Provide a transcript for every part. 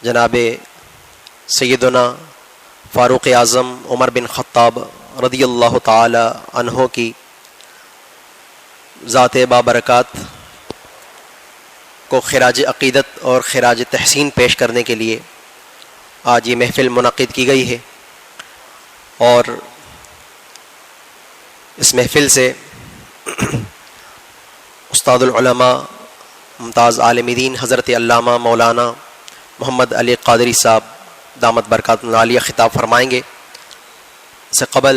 جناب سیدنا فاروق اعظم عمر بن خطاب رضی اللہ تعالی عنہ کی ذات بابرکات کو خراج عقیدت اور خراج تحسین پیش کرنے کے لیے آج یہ محفل منعقد کی گئی ہے، اور اس محفل سے استاد العلماء ممتاز عالم دین حضرت علامہ مولانا محمد علی قادری صاحب دامت برکاتہ العالیہ خطاب فرمائیں گے۔ اس سے قبل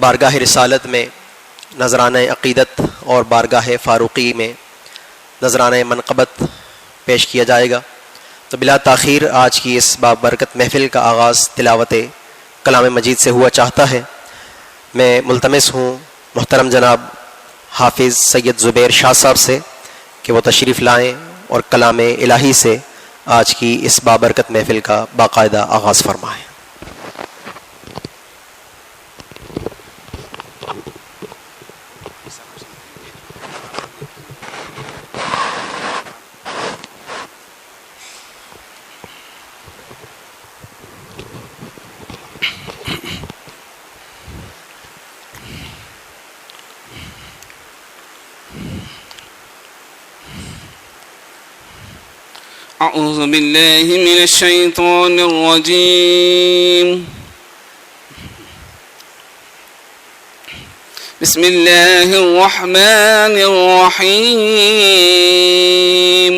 بارگاہ رسالت میں نذرانہ عقیدت اور بارگاہ فاروقی میں نذرانہ منقبت پیش کیا جائے گا۔ تو بلا تاخیر آج کی اس بابرکت محفل کا آغاز تلاوت کلام مجید سے ہوا چاہتا ہے۔ میں ملتمس ہوں محترم جناب حافظ سید زبیر شاہ صاحب سے کہ وہ تشریف لائیں اور کلام الہی سے آج کی اس بابرکت محفل کا باقاعدہ آغاز فرمائیں۔ أعوذ بالله من الشيطان الرجيم بسم الله الرحمن الرحيم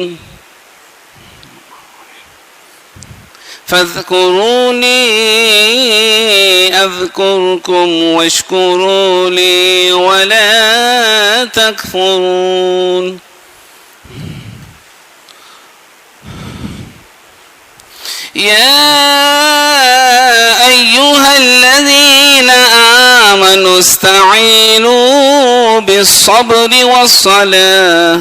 فاذكروني أذكركم واشكروا لي ولا تكفرون يا أيها الذين آمنوا استعينوا بالصبر والصلاة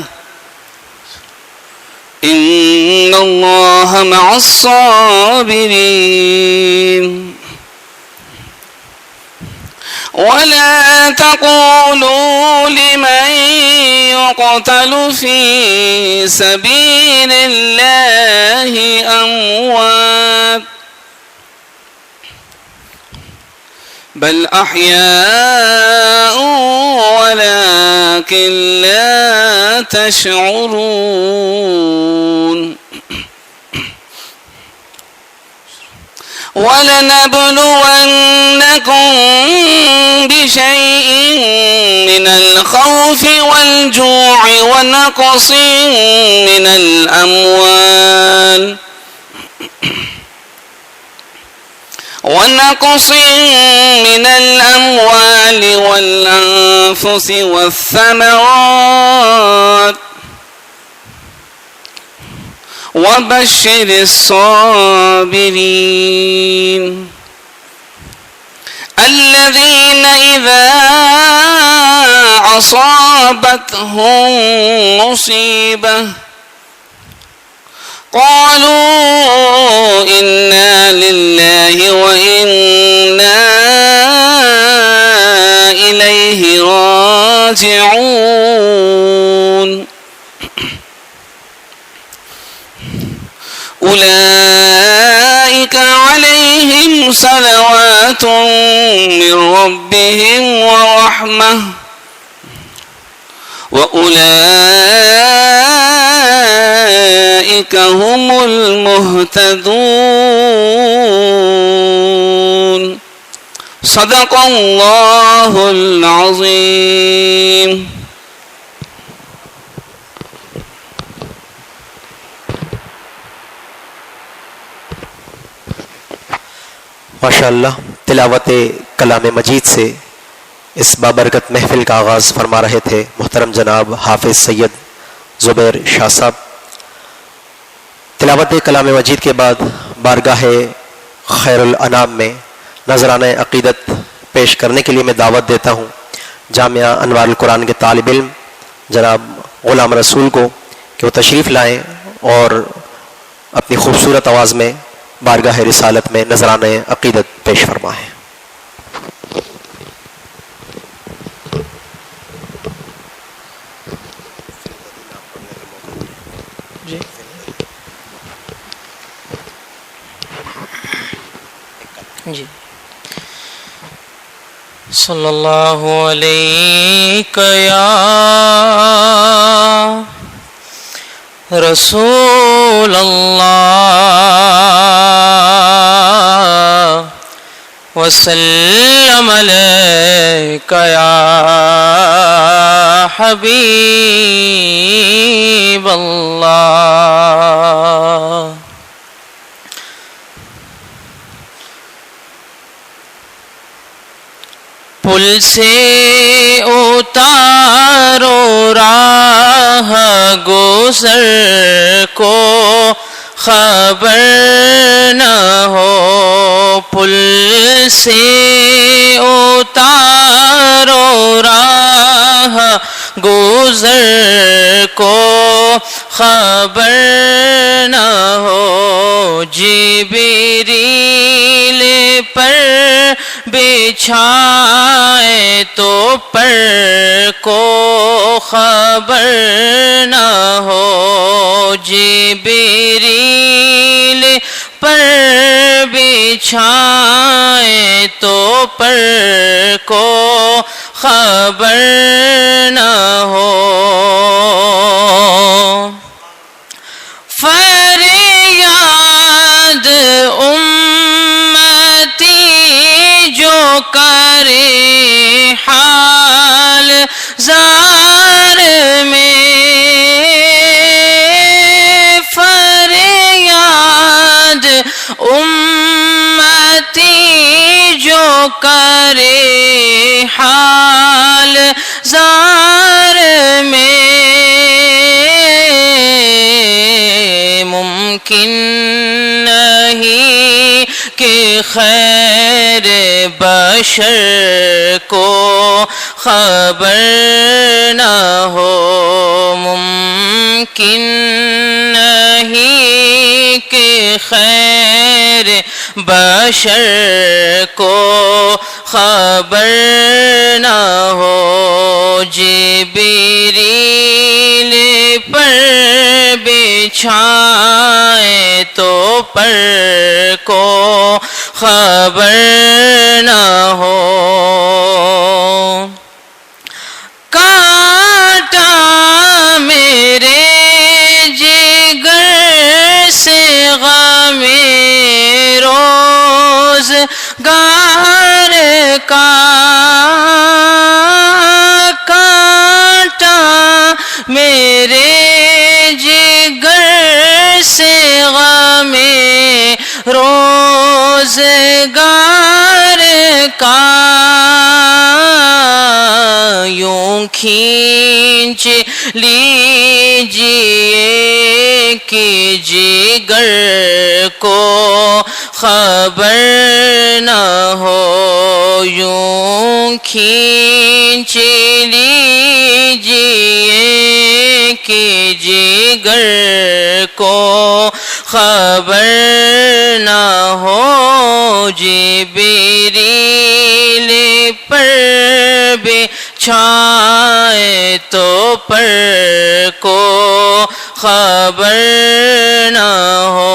إن الله مع الصابرين ولا تقولوا لمن يقتل في سبيل الله أموات بل أحياء ولكن لا تشعرون ولنبلونكم بشيء من الخوف والجوع ونقص من الأموال والأنفس والثمرات وبشر الصابرين الذين إذا أصابتهم مصيبة قالوا إنا لله وإنا إليه راجعون أولئك عليهم صلوات من ربهم ورحمة وأولئك هم المهتدون صدق الله العظيم۔ ماشاءاللہ تلاوت کلام مجید سے اس بابرکت محفل کا آغاز فرما رہے تھے محترم جناب حافظ سید زبیر شاہ صاحب۔ تلاوت کلام مجید کے بعد بارگاہ خیر الانام میں نذرانہ عقیدت پیش کرنے کے لیے میں دعوت دیتا ہوں جامعہ انوار القرآن کے طالب علم جناب غلام رسول کو کہ وہ تشریف لائیں اور اپنی خوبصورت آواز میں بارگاہ رسالت میں نذرانہ عقیدت پیش فرمائیں۔ جی صلی اللہ علیہ یا رسول اللہ وسلم علیک یا حبیب اللہ. پل سے اتارو راہ گزر کو خبر نہ ہو. پل سے اتارو راہ گزر کو خبر نہ ہو. جبریل پر بچھائے تو پر کو خبر نہ ہو. جبریل پر بچھائے تو پر کو خبر نہ ہو. فریاد امتی جو کرے حال زار میں. فریاد امتی جو کرے حال زار میں. ممکن نہیں کہ خیر بشر کو خبر نہ ہو. ممکن نہیں کہ خیر بشر کو خبر نہ ہو. جبریل پر بچھائے تو پر کو خبر نہ ہو. کانٹا میرے جگر سے غم روزگار کا. کانٹا میرے جگر سے غم روزگار کا. یوں کھینچ لیجئے کہ جگر کو خبر نہ ہو. یوں کھینچ لیجئے کہ جگر کو خبر نہ ہو. جبریل پر بچھائے تو پر کو خبر نہ ہو.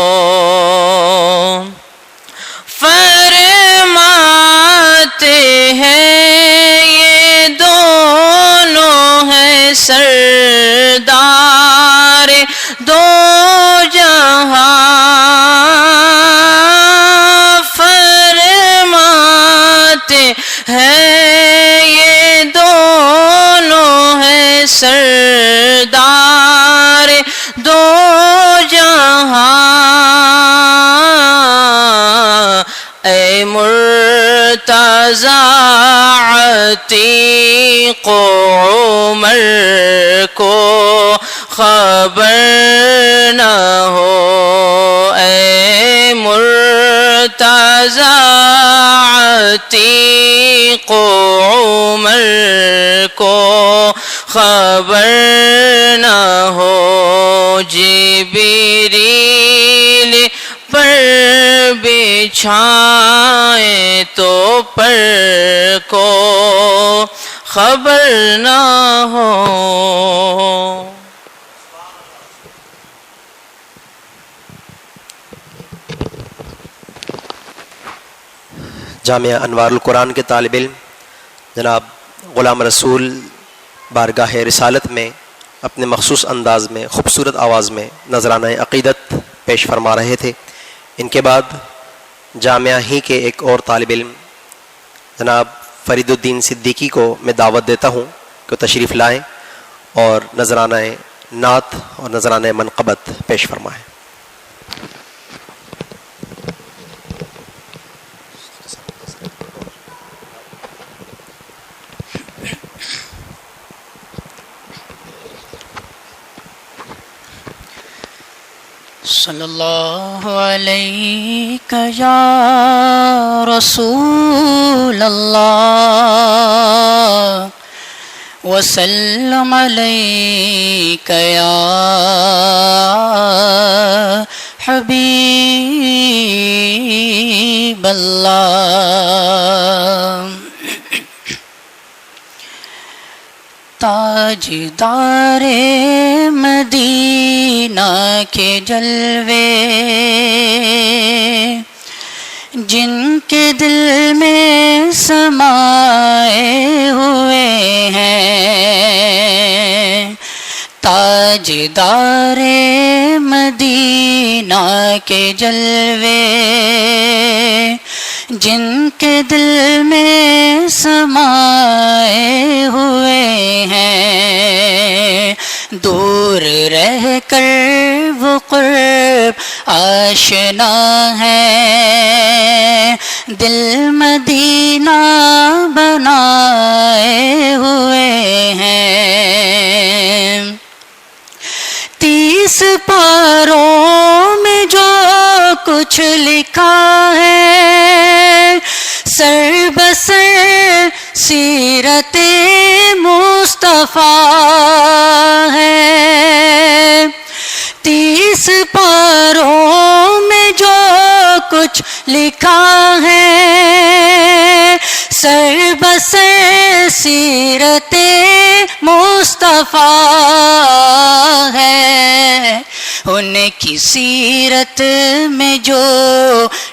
فرماتے ہیں یہ دونوں ہیں سردار دو جہاں. فرماتے ہیں یہ دونوں ہیں سردار دو جہاں. اے مرتضی عتیق عمر کو خبر نہ ہو. اے مرتضی عتیق عمر کو خبر نہ ہو. جبریل پر بچھائے تو پر کو خبر نہ ہو. جامعہ انوار القرآن کے طالب علم جناب غلام رسول بارگاہ رسالت میں اپنے مخصوص انداز میں خوبصورت آواز میں نذرانہ عقیدت پیش فرما رہے تھے۔ ان کے بعد جامعہ ہی کے ایک اور طالب علم جناب فرید الدین صدیقی کو میں دعوت دیتا ہوں کہ تشریف لائیں اور نذرانہ نعت اور نذرانہ منقبت پیش فرمائیں۔ صلی اللہ علیہ یا رسول اللہ وسلم علیک یا حبیب اللہ۔ تاجدار مدینہ کے جلوے جن کے دل میں سمائے ہوئے ہیں، تاجدار مدینہ کے جلوے جن کے دل میں سمائے ہوئے ہیں، دور رہ کر وہ قرب آشنا ہے، دل مدینہ بنائے ہوئے ہیں۔ 30 پاروں میں جو کچھ لکھا ہے سر بسر سیرت مصطفیٰ ہے۔ 30 پاروں میں جو کچھ لکھا ہے سر بسر سیرت مصطفیٰ ہے۔ ان کی سیرت میں جو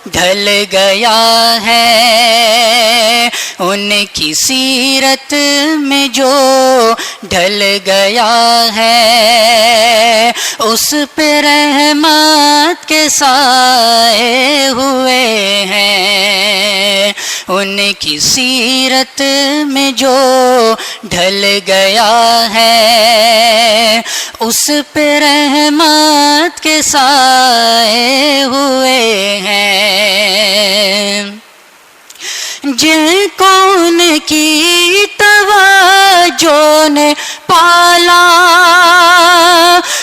ڈھل گیا ہے، ان کی سیرت میں جو ڈھل گیا ہے، اس پہ رحمت کے سائے ہوئے ہیں۔ ان کی سیرت میں جو ڈھل گیا ہے، اس پہ رحمت کے سائے ہوئے ہیں۔ جن کو ان کی توجہ نے پالا،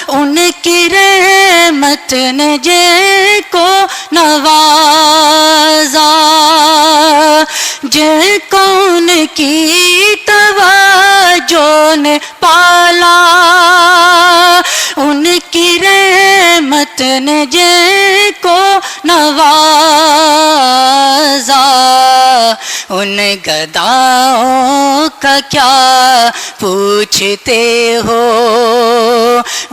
ان کی رحمت نے جن کو نوازا، جن کو ان کی توجہ نے پالا، ان کی رحمت نے جن کو نوازا۔ ان گداؤں کا کیا پوچھتے ہو،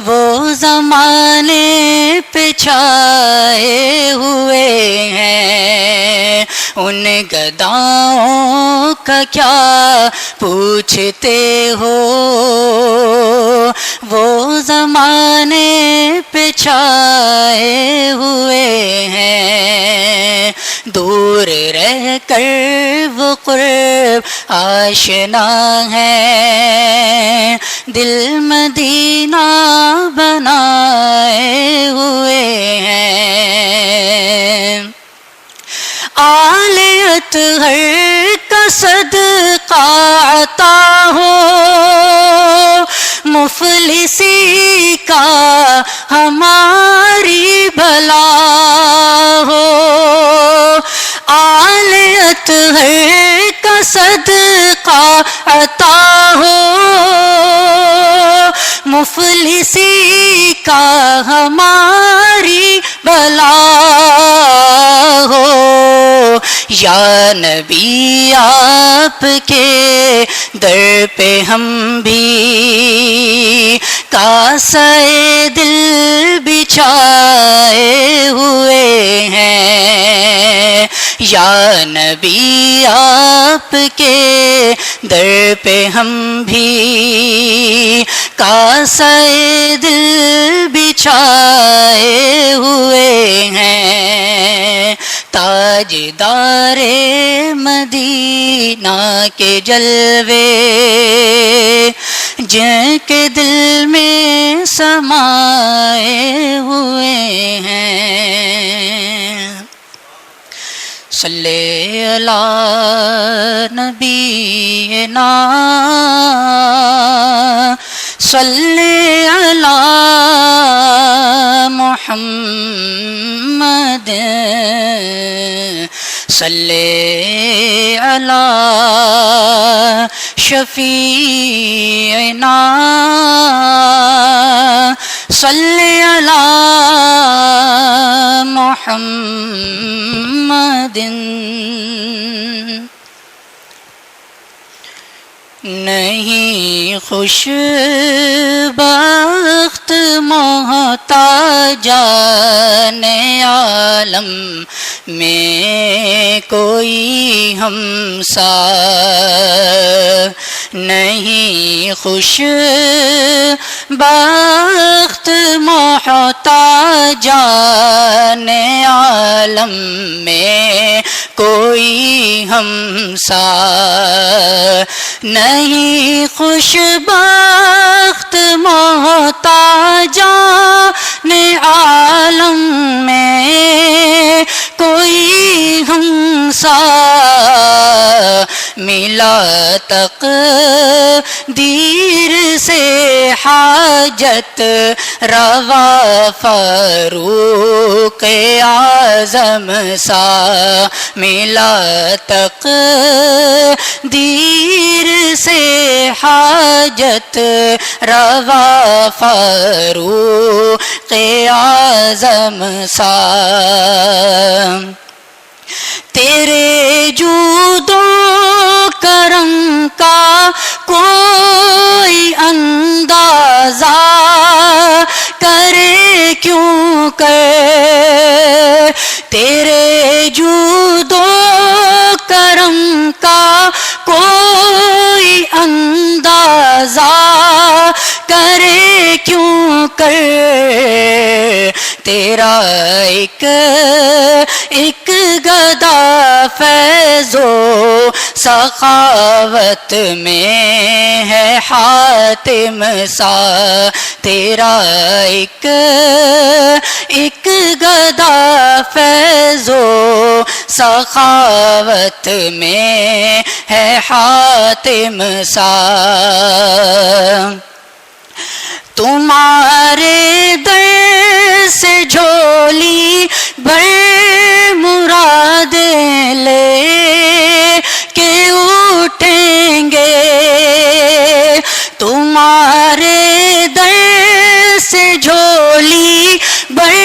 وہ زمانے پہ چھائے ہوئے ہیں۔ ان گداؤں کا کیا پوچھتے ہو، وہ زمانے پہ چھائے ہوئے ہیں۔ دور رہ کر وہ قرب آشنا ہے، دل مدینہ بنائے ہوئے ہیں۔ آل اطہر کا صدقہ عطا ہو، مفلسی کا ہماری بھلا ہو۔ آل اطہر کا صدقہ عطا ہو، مفلسی کا ہماری بھلا ہو۔ یا نبی آپ کے در پہ ہم بھی کاسے دل بچھائے ہوئے ہیں۔ یا نبی آپ کے در پہ ہم بھی کاسے دل بچھائے ہوئے ہیں، تاجدار مدینہ کے جلوے جن کے دل میں سمائے ہوئے ہیں۔ صلی علی نبینا صلی علی محمد صلی علی شفیعنا صلی علی محمد۔ نہیں خوش بخت محتاجان عالم میں کوئی ہمسا، نہیں خوش بخت محتاجان عالم میں کوئی ہمسا، نہیں خوش بخت محتاجان عالم میں کوئی ہمسا، ملا تقدیر سے حاجت روا فاروق اعظم سا، ملا تقدیر سے حاجت روا فاروق اعظم سا، تیرے جود و کرم کا کوئی اندازہ کرے کیوں کر، تیرے جود و کرم کا کوئی اندازہ کرے کیوں کر، تیرا ایک ایک گدا فیض و سخاوت میں ہے حاتم سا، تیرا ایک ایک گدا فیض و سخاوت میں ہے حاتم سا، تمہارے در سے جھولی بھر مرادیں لے کے اٹھیں گے، تمہارے در سے جھولی بھر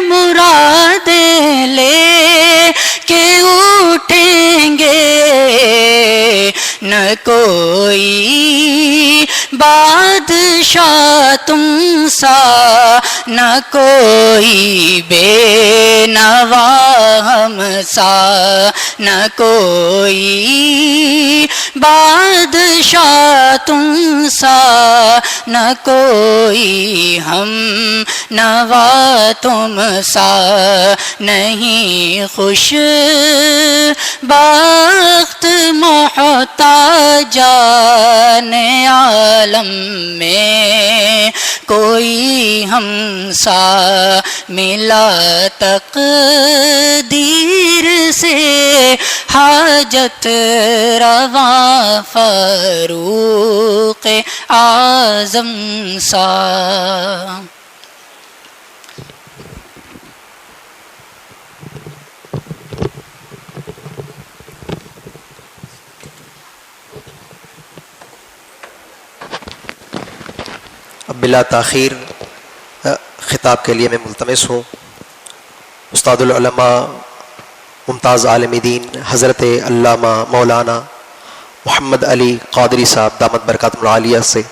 مرادیں لے کے اٹھیں گے، نہ کوئی بادشاہ تم سا، نہ کوئی بے نوا ہم سا، نہ کوئی بادشاہ تم سا، نہ کوئی ہم نوا تم سا، نہیں خوش بخت محتاجان عالم میں کوئی ہمسا، ملا تقدیر سے حاجت روا فاروق اعظم سا۔ اب بلا تاخیر خطاب کے لیے میں ملتمس ہوں استاد العلماء ممتاز عالم دین حضرت علامہ مولانا محمد علی قادری صاحب دامت برکاتہم العالیہ سے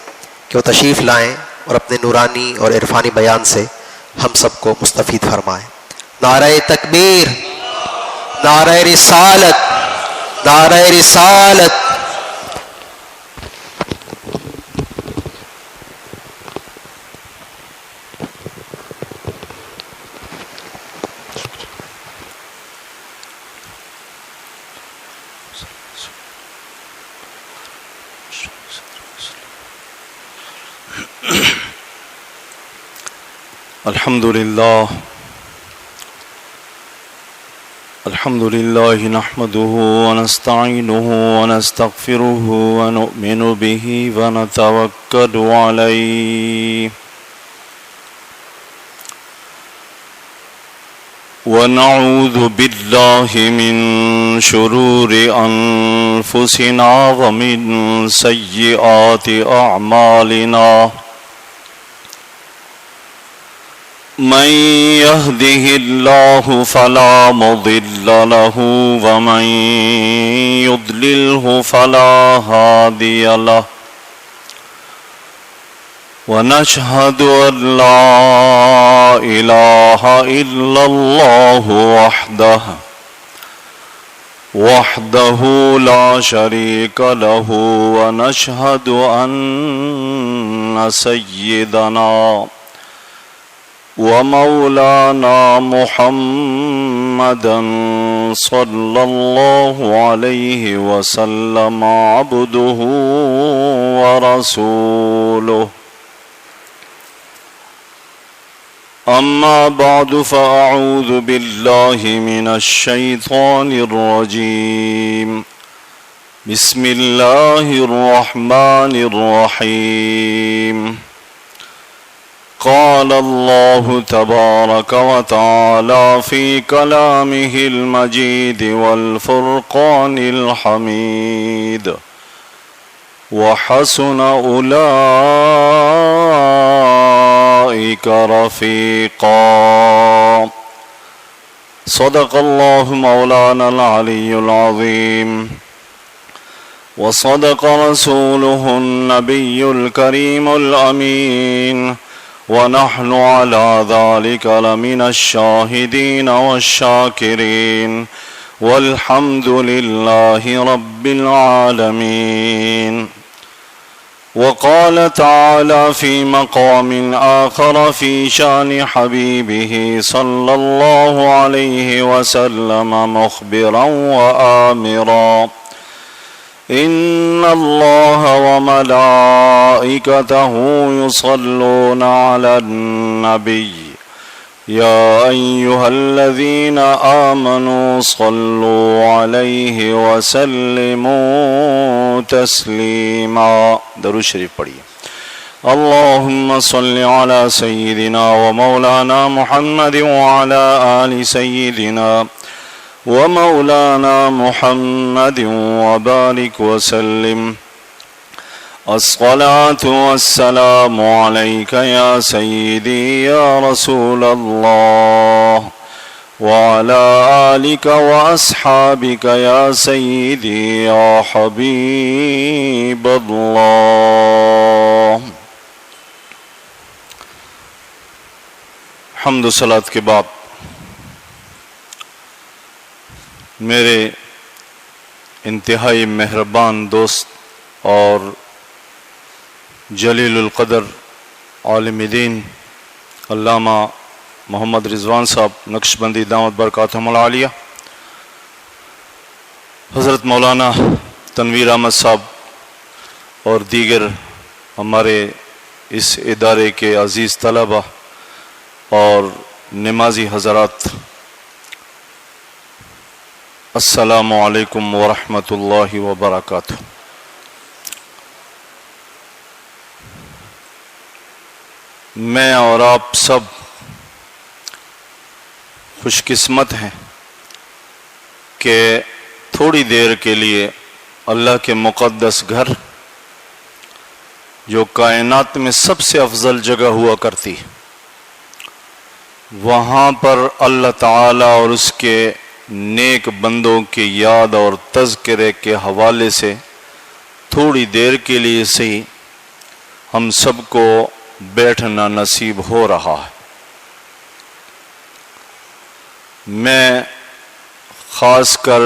کہ وہ تشریف لائیں اور اپنے نورانی اور عرفانی بیان سے ہم سب کو مستفید فرمائیں۔ نعرہ تکبیر، نعرہ رسالت، نعرہ رسالت۔ الحمد لله نحمده ونستعينه ونستغفره ونؤمن به ونتوكل عليه ونعوذ بالله من شرور أنفسنا ومن سيئات أعمالنا من يهده الله فلا مضل له ومن يضلله فلا هادي له ونشهد أن لا إله إلا الله وحده لا شريك له ونشهد أن سيدنا ومولانا محمدا صلى الله عليه وسلم عبده ورسوله أما بعد فأعوذ بالله من الشيطان الرجيم بسم الله الرحمن الرحيم قال الله تبارك وتعالى في كلامه المجيد والفرقان الحميد وحسن أولئك رفيقا صدق الله مولانا العلي العظيم وصدق رسوله النبي الكريم الأمين ونحن على ذلك لمن الشاهدين والشاكرين والحمد لله رب العالمين وقال تعالى في مقام آخر في شان حبيبه صلى الله عليه وسلم مخبرا وآمرا إن الله وملائكته يصلون على النبي يا أيها الذين آمنوا صلوا عليه وسلموا تسليما درود شریف پڑھیے اللهم صل على سيدنا ومولانا محمد وعلى آل سيدنا ومولانا محمد وبارك وسلم الصلاة والسلام عليك يا سيدي يا رسول الله وعلى آلك وأصحابك يا سيدي يا حبيب الله حمد و صلاة کے بعد میرے انتہائی مہربان دوست اور جلیل القدر عالم دین علامہ محمد رضوان صاحب نقشبندی دامت برکاتہم العالیہ، حضرت مولانا تنویر احمد صاحب اور دیگر ہمارے اس ادارے کے عزیز طلبہ اور نمازی حضرات، السلام علیکم ورحمۃ اللہ وبرکاتہ۔ میں اور آپ سب خوش قسمت ہیں کہ تھوڑی دیر کے لیے اللہ کے مقدس گھر، جو کائنات میں سب سے افضل جگہ ہوا کرتی، وہاں پر اللہ تعالیٰ اور اس کے نیک بندوں کی یاد اور تذکرے کے حوالے سے تھوڑی دیر کے لیے صحیح ہم سب کو بیٹھنا نصیب ہو رہا ہے۔ میں خاص کر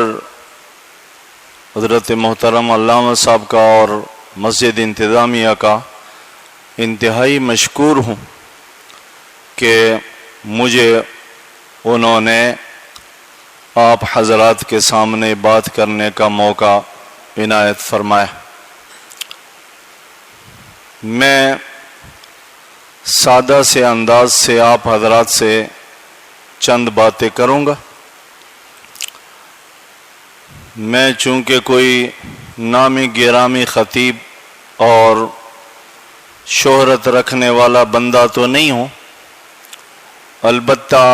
حضرت محترم علامہ صاحب کا اور مسجد انتظامیہ کا انتہائی مشکور ہوں کہ مجھے انہوں نے آپ حضرات کے سامنے بات کرنے کا موقع عنایت فرمایا۔ میں سادہ سے انداز سے آپ حضرات سے چند باتیں کروں گا۔ میں چونکہ کوئی نامی گرامی خطیب اور شہرت رکھنے والا بندہ تو نہیں ہوں، البتہ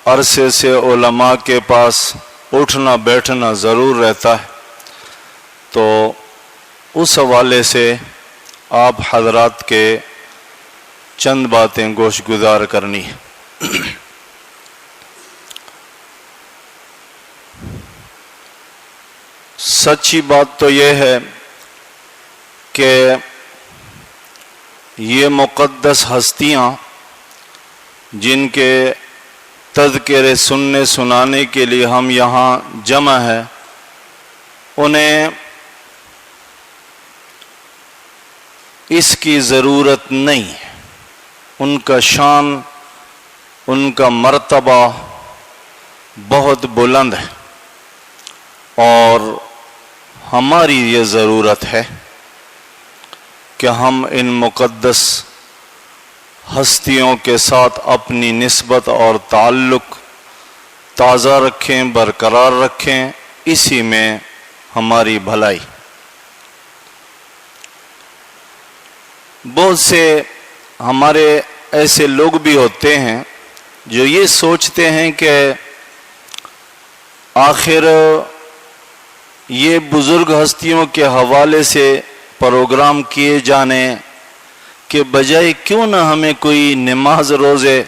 عرصے سے علماء کے پاس اٹھنا بیٹھنا ضرور رہتا ہے، تو اس حوالے سے آپ حضرات کے چند باتیں گوش گزار کرنی ہے۔ سچی بات تو یہ ہے کہ یہ مقدس ہستیاں جن کے تذکرے سننے سنانے کے لیے ہم یہاں جمع ہیں، انہیں اس کی ضرورت نہیں۔ ان کا شان، ان کا مرتبہ بہت بلند ہے، اور ہماری یہ ضرورت ہے کہ ہم ان مقدس ہستیوں کے ساتھ اپنی نسبت اور تعلق تازہ رکھیں، برقرار رکھیں، اسی میں ہماری بھلائی۔ بہت سے ہمارے ایسے لوگ بھی ہوتے ہیں جو یہ سوچتے ہیں کہ آخر یہ بزرگ ہستیوں کے حوالے سے پروگرام کیے جانے کے بجائے کیوں نہ ہمیں کوئی نماز روزے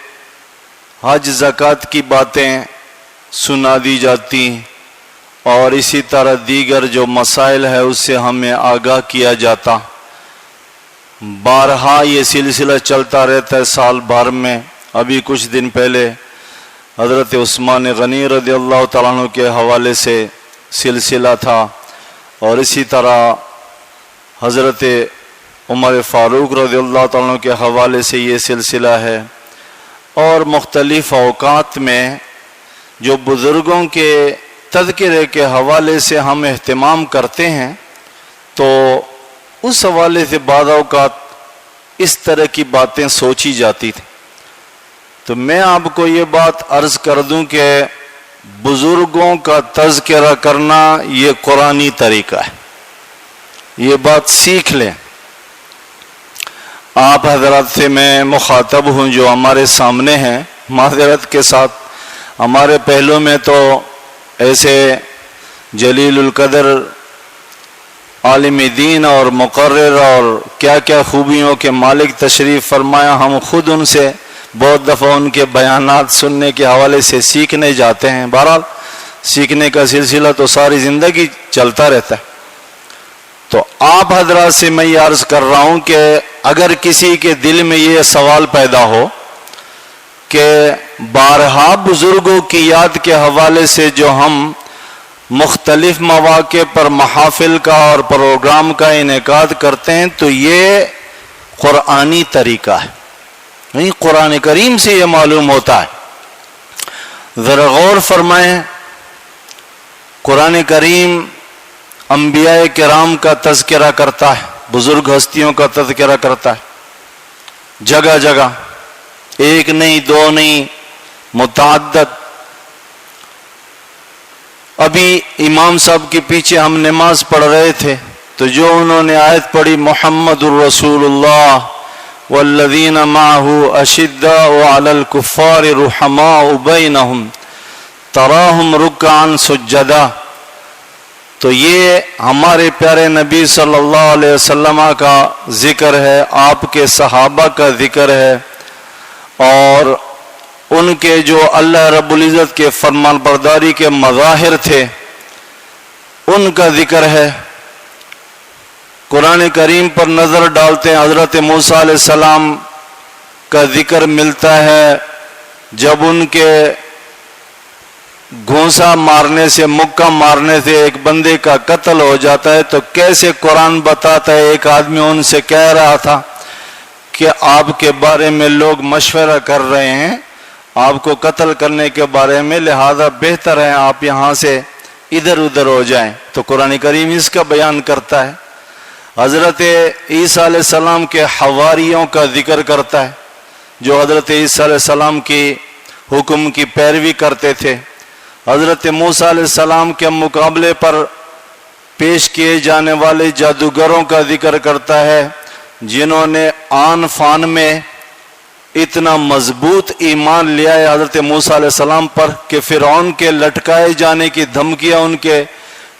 حج زکوٰۃ کی باتیں سنا دی جاتی، اور اسی طرح دیگر جو مسائل ہے اس سے ہمیں آگاہ کیا جاتا۔ بارہا یہ سلسلہ چلتا رہتا ہے سال بھر میں۔ ابھی کچھ دن پہلے حضرت عثمان غنی رضی اللہ تعالیٰ عنہ کے حوالے سے سلسلہ تھا، اور اسی طرح حضرت عمر فاروق رضی اللہ تعالیٰ عنہ کے حوالے سے یہ سلسلہ ہے، اور مختلف اوقات میں جو بزرگوں کے تذکرے کے حوالے سے ہم اہتمام کرتے ہیں، تو اس حوالے سے بعض اوقات اس طرح کی باتیں سوچی جاتی تھی۔ تو میں آپ کو یہ بات عرض کر دوں کہ بزرگوں کا تذکرہ کرنا یہ قرآنی طریقہ ہے، یہ بات سیکھ لیں۔ آپ حضرات سے میں مخاطب ہوں جو ہمارے سامنے ہیں، معذرت کے ساتھ ہمارے پہلو میں تو ایسے جلیل القدر عالم دین اور مقرر اور کیا کیا خوبیوں کے مالک تشریف فرمایا، ہم خود ان سے بہت دفعہ ان کے بیانات سننے کے حوالے سے سیکھنے جاتے ہیں۔ بہرحال سیکھنے کا سلسلہ تو ساری زندگی چلتا رہتا ہے۔ تو آپ حضرات سے میں یہ عرض کر رہا ہوں کہ اگر کسی کے دل میں یہ سوال پیدا ہو کہ بارہا بزرگوں کی یاد کے حوالے سے جو ہم مختلف مواقع پر محافل کا اور پروگرام کا انعقاد کرتے ہیں، تو یہ قرآنی طریقہ ہے، نہیں قرآن کریم سے یہ معلوم ہوتا ہے۔ ذرا غور فرمائیں، قرآن کریم انبیاء کرام کا تذکرہ کرتا ہے، بزرگ ہستیوں کا تذکرہ کرتا ہے، جگہ جگہ، ایک نہیں دو نہیں، متعدد۔ ابھی امام صاحب کے پیچھے ہم نماز پڑھ رہے تھے، تو جو انہوں نے آیت پڑھی محمد الرسول اللہ والذین معہ اشداء علی الکفار رحماء بینہم تراہم رکعا سجدا، تو یہ ہمارے پیارے نبی صلی اللہ علیہ وسلم کا ذکر ہے، آپ کے صحابہ کا ذکر ہے، اور ان کے جو اللہ رب العزت کے فرمان برداری کے مظاہر تھے ان کا ذکر ہے۔ قرآن کریم پر نظر ڈالتے ہیں، حضرت موسیٰ علیہ السلام کا ذکر ملتا ہے جب ان کے گھونسا مارنے سے، مکہ مارنے سے ایک بندے کا قتل ہو جاتا ہے، تو کیسے قرآن بتاتا ہے؟ ایک آدمی ان سے کہہ رہا تھا کہ آپ کے بارے میں لوگ مشورہ کر رہے ہیں آپ کو قتل کرنے کے بارے میں، لہذا بہتر ہے آپ یہاں سے ادھر ادھر ہو جائیں۔ تو قرآن کریم اس کا بیان کرتا ہے۔ حضرت عیسیٰ علیہ السلام کے حواریوں کا ذکر کرتا ہے جو حضرت عیسیٰ علیہ السلام کی حکم کی پیروی کرتے تھے۔ حضرت موسیٰ علیہ السلام کے مقابلے پر پیش کیے جانے والے جادوگروں کا ذکر کرتا ہے جنہوں نے آن فان میں اتنا مضبوط ایمان لیا ہے حضرت موسیٰ علیہ السلام پر کہ فرعون کے لٹکائے جانے کی دھمکیاں ان کے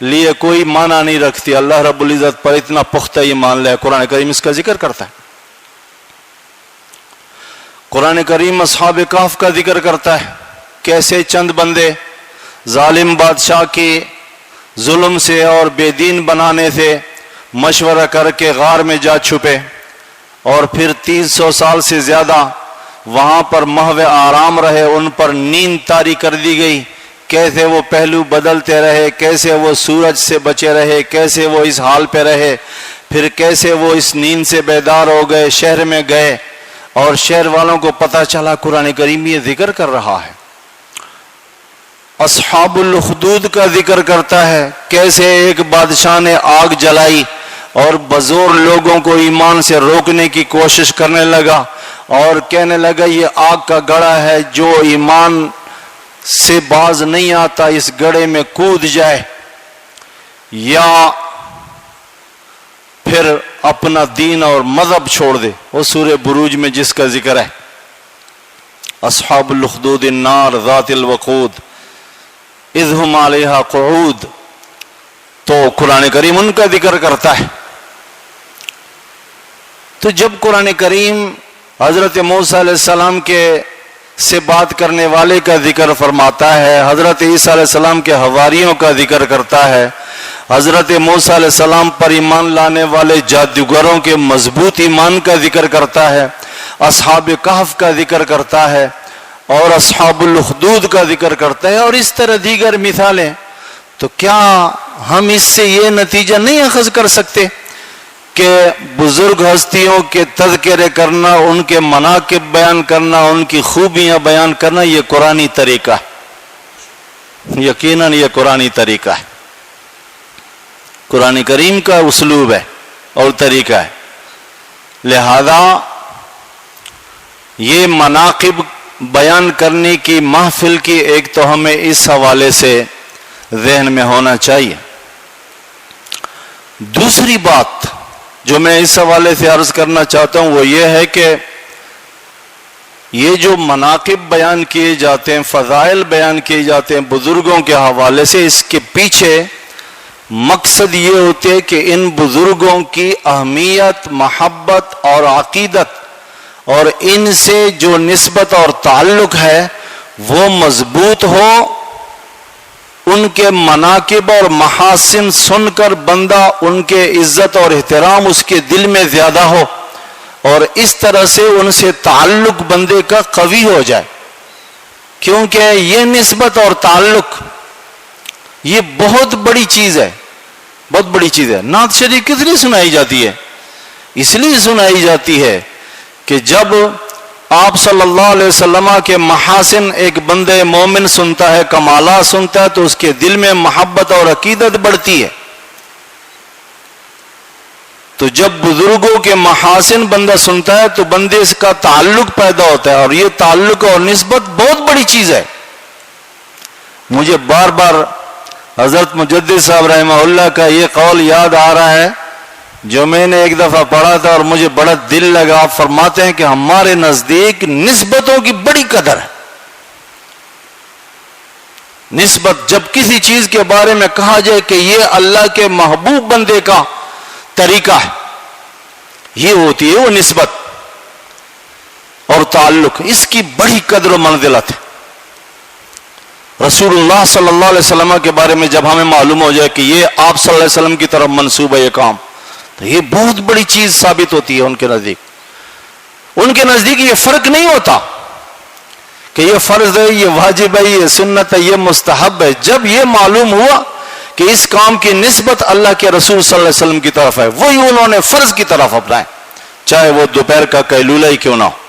لیے کوئی معنی نہیں رکھتی۔ اللہ رب العزت پر اتنا پختہ ایمان لیا۔ قرآن کریم اس کا ذکر کرتا ہے۔ قرآن کریم اصحاب کہف کا ذکر کرتا ہے، کیسے چند بندے ظالم بادشاہ کی ظلم سے اور بے دین بنانے سے مشورہ کر کے غار میں جا چھپے، اور پھر 300 سال سے زیادہ وہاں پر محو آرام رہے، ان پر نیند طاری کر دی گئی۔ کیسے وہ پہلو بدلتے رہے، کیسے وہ سورج سے بچے رہے، کیسے وہ اس حال پہ رہے، پھر کیسے وہ اس نیند سے بیدار ہو گئے، شہر میں گئے اور شہر والوں کو پتہ چلا قرآن کریم یہ ذکر کر رہا ہے۔ اصحاب الاخدود کا ذکر کرتا ہے، کیسے ایک بادشاہ نے آگ جلائی اور بزور لوگوں کو ایمان سے روکنے کی کوشش کرنے لگا اور کہنے لگا یہ آگ کا گڑھا ہے، جو ایمان سے باز نہیں آتا اس گڑھے میں کود جائے یا پھر اپنا دین اور مذہب چھوڑ دے۔ وہ سورہ بروج میں جس کا ذکر ہے، اصحاب الاخدود النار ذات الوقود اذ ہم علیہا قعود، تو قرآن کریم ان کا ذکر کرتا ہے۔ تو جب قرآن کریم حضرت موسیٰ علیہ السلام کے سے بات کرنے والے کا ذکر فرماتا ہے، حضرت عیسیٰ علیہ السلام کے حواریوں کا ذکر کرتا ہے، حضرت موسیٰ علیہ السلام پر ایمان لانے والے جادوگروں کے مضبوط ایمان کا ذکر کرتا ہے، اصحاب کہف کا ذکر کرتا ہے اور اصحاب الاخدود کا ذکر کرتا ہے، اور اس طرح دیگر مثالیں، تو کیا ہم اس سے یہ نتیجہ نہیں اخذ کر سکتے کہ بزرگ ہستیوں کے تذکرے کرنا، ان کے مناقب بیان کرنا، ان کی خوبیاں بیان کرنا یہ قرآنی طریقہ ہے؟ یقیناً یہ قرآنی طریقہ ہے، قرآن کریم کا اسلوب ہے اور طریقہ ہے۔ لہذا یہ مناقب بیان کرنے کی محفل کی ایک تو ہمیں اس حوالے سے ذہن میں ہونا چاہیے۔ دوسری بات جو میں اس حوالے سے عرض کرنا چاہتا ہوں وہ یہ ہے کہ یہ جو مناقب بیان کیے جاتے ہیں، فضائل بیان کیے جاتے ہیں بزرگوں کے حوالے سے، اس کے پیچھے مقصد یہ ہوتے کہ ان بزرگوں کی اہمیت، محبت اور عقیدت اور ان سے جو نسبت اور تعلق ہے وہ مضبوط ہو، ان کے مناقب اور محاسن سن کر بندہ ان کے عزت اور احترام اس کے دل میں زیادہ ہو، اور اس طرح سے ان سے تعلق بندے کا قوی ہو جائے، کیونکہ یہ نسبت اور تعلق یہ بہت بڑی چیز ہے، بہت بڑی چیز ہے۔ نعت شریف کس لیے سنائی جاتی ہے؟ اس لیے سنائی جاتی ہے کہ جب آپ صلی اللہ علیہ وسلم کے محاسن ایک بندے مومن سنتا ہے، کمالات سنتا ہے، تو اس کے دل میں محبت اور عقیدت بڑھتی ہے۔ تو جب بزرگوں کے محاسن بندہ سنتا ہے تو بندے کا تعلق پیدا ہوتا ہے، اور یہ تعلق اور نسبت بہت بڑی چیز ہے۔ مجھے بار بار حضرت مجدد صاحب رحمہ اللہ کا یہ قول یاد آ رہا ہے جو میں نے ایک دفعہ پڑھا تھا اور مجھے بڑا دل لگا۔ آپ فرماتے ہیں کہ ہمارے نزدیک نسبتوں کی بڑی قدر ہے۔ نسبت، جب کسی چیز کے بارے میں کہا جائے کہ یہ اللہ کے محبوب بندے کا طریقہ ہے، یہ ہوتی ہے وہ نسبت اور تعلق، اس کی بڑی قدر و منزلت ہے۔ رسول اللہ صلی اللہ علیہ وسلم کے بارے میں جب ہمیں معلوم ہو جائے کہ یہ آپ صلی اللہ علیہ وسلم کی طرف منسوب ہے یہ کام، تو یہ بہت بڑی چیز ثابت ہوتی ہے ان کے نزدیک۔ ان کے نزدیک یہ فرق نہیں ہوتا کہ یہ فرض ہے، یہ واجب ہے، یہ سنت ہے، یہ مستحب ہے، جب یہ معلوم ہوا کہ اس کام کی نسبت اللہ کے رسول صلی اللہ علیہ وسلم کی طرف ہے، وہی انہوں نے فرض کی طرف اپنائے، چاہے وہ دوپہر کا قیلولہ ہی کیوں نہ ہو،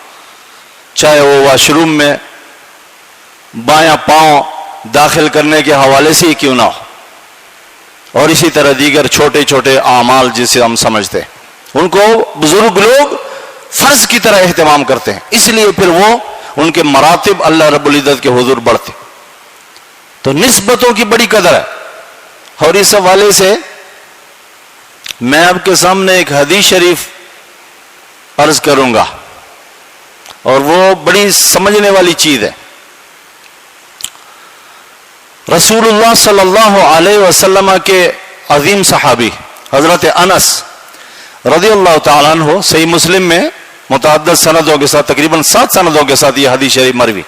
چاہے وہ واش روم میں بایاں پاؤں داخل کرنے کے حوالے سے ہی کیوں نہ ہو، اور اسی طرح دیگر چھوٹے چھوٹے اعمال جسے ہم سمجھتے ہیں، ان کو بزرگ لوگ فرض کی طرح اہتمام کرتے ہیں، اس لیے پھر وہ ان کے مراتب اللہ رب العزت کے حضور بڑھتے۔ تو نسبتوں کی بڑی قدر ہے، اور اس حوالے سے میں آپ کے سامنے ایک حدیث شریف عرض کروں گا، اور وہ بڑی سمجھنے والی چیز ہے۔ رسول اللہ صلی اللہ علیہ وسلم کے عظیم صحابی حضرت انس رضی اللہ تعالیٰ عنہ، صحیح مسلم میں متعدد سندوں کے ساتھ، تقریباً 7 سندوں کے ساتھ یہ حدیث شریف مروی۔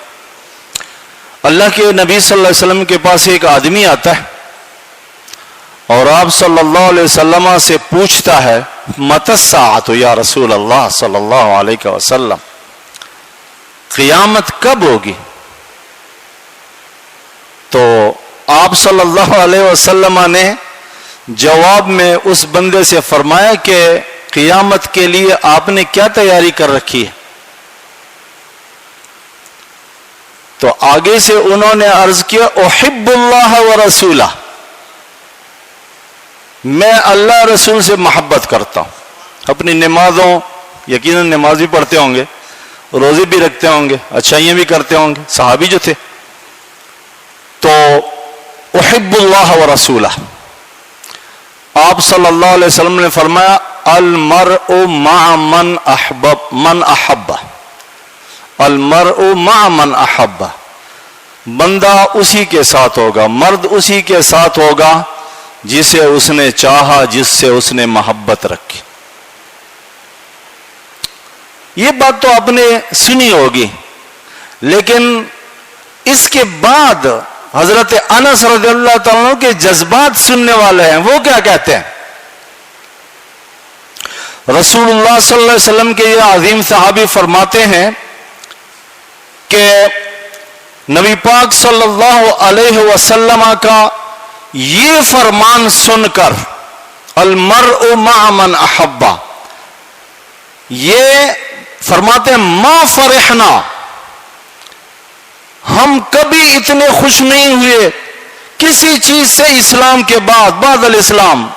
اللہ کے نبی صلی اللہ علیہ وسلم کے پاس ایک آدمی آتا ہے اور آپ صلی اللہ علیہ وسلم سے پوچھتا ہے متی الساعۃ یا رسول اللہ صلی اللہ علیہ وسلم، قیامت کب ہوگی؟ تو آپ صلی اللہ علیہ وسلم نے جواب میں اس بندے سے فرمایا کہ قیامت کے لیے آپ نے کیا تیاری کر رکھی ہے؟ تو آگے سے انہوں نے عرض کیا احب اللہ و رسولہ، میں اللہ رسول سے محبت کرتا ہوں۔ اپنی نمازوں، یقیناً نماز بھی پڑھتے ہوں گے، روزے بھی رکھتے ہوں گے، اچھائیاں بھی کرتے ہوں گے، صحابی جو تھے، تو احب اللہ و رسولہ۔ آپ صلی اللہ علیہ وسلم نے فرمایا المرء مع من احب، المرء مع من احب، بندہ اسی کے ساتھ ہوگا، مرد اسی کے ساتھ ہوگا جسے اس نے چاہا، جس سے اس نے محبت رکھی۔ یہ بات تو آپ نے سنی ہوگی، لیکن اس کے بعد حضرت انس رضی اللہ تعالیٰ عنہ کے جذبات سننے والے ہیں، وہ کیا کہتے ہیں؟ رسول اللہ صلی اللہ علیہ وسلم کے یہ عظیم صحابی فرماتے ہیں کہ نبی پاک صلی اللہ علیہ وسلم کا یہ فرمان سن کر المرء مع من احب، یہ فرماتے ہیں ما فرحنا، ہم کبھی اتنے خوش نہیں ہوئے کسی چیز سے اسلام کے بعد الاسلام،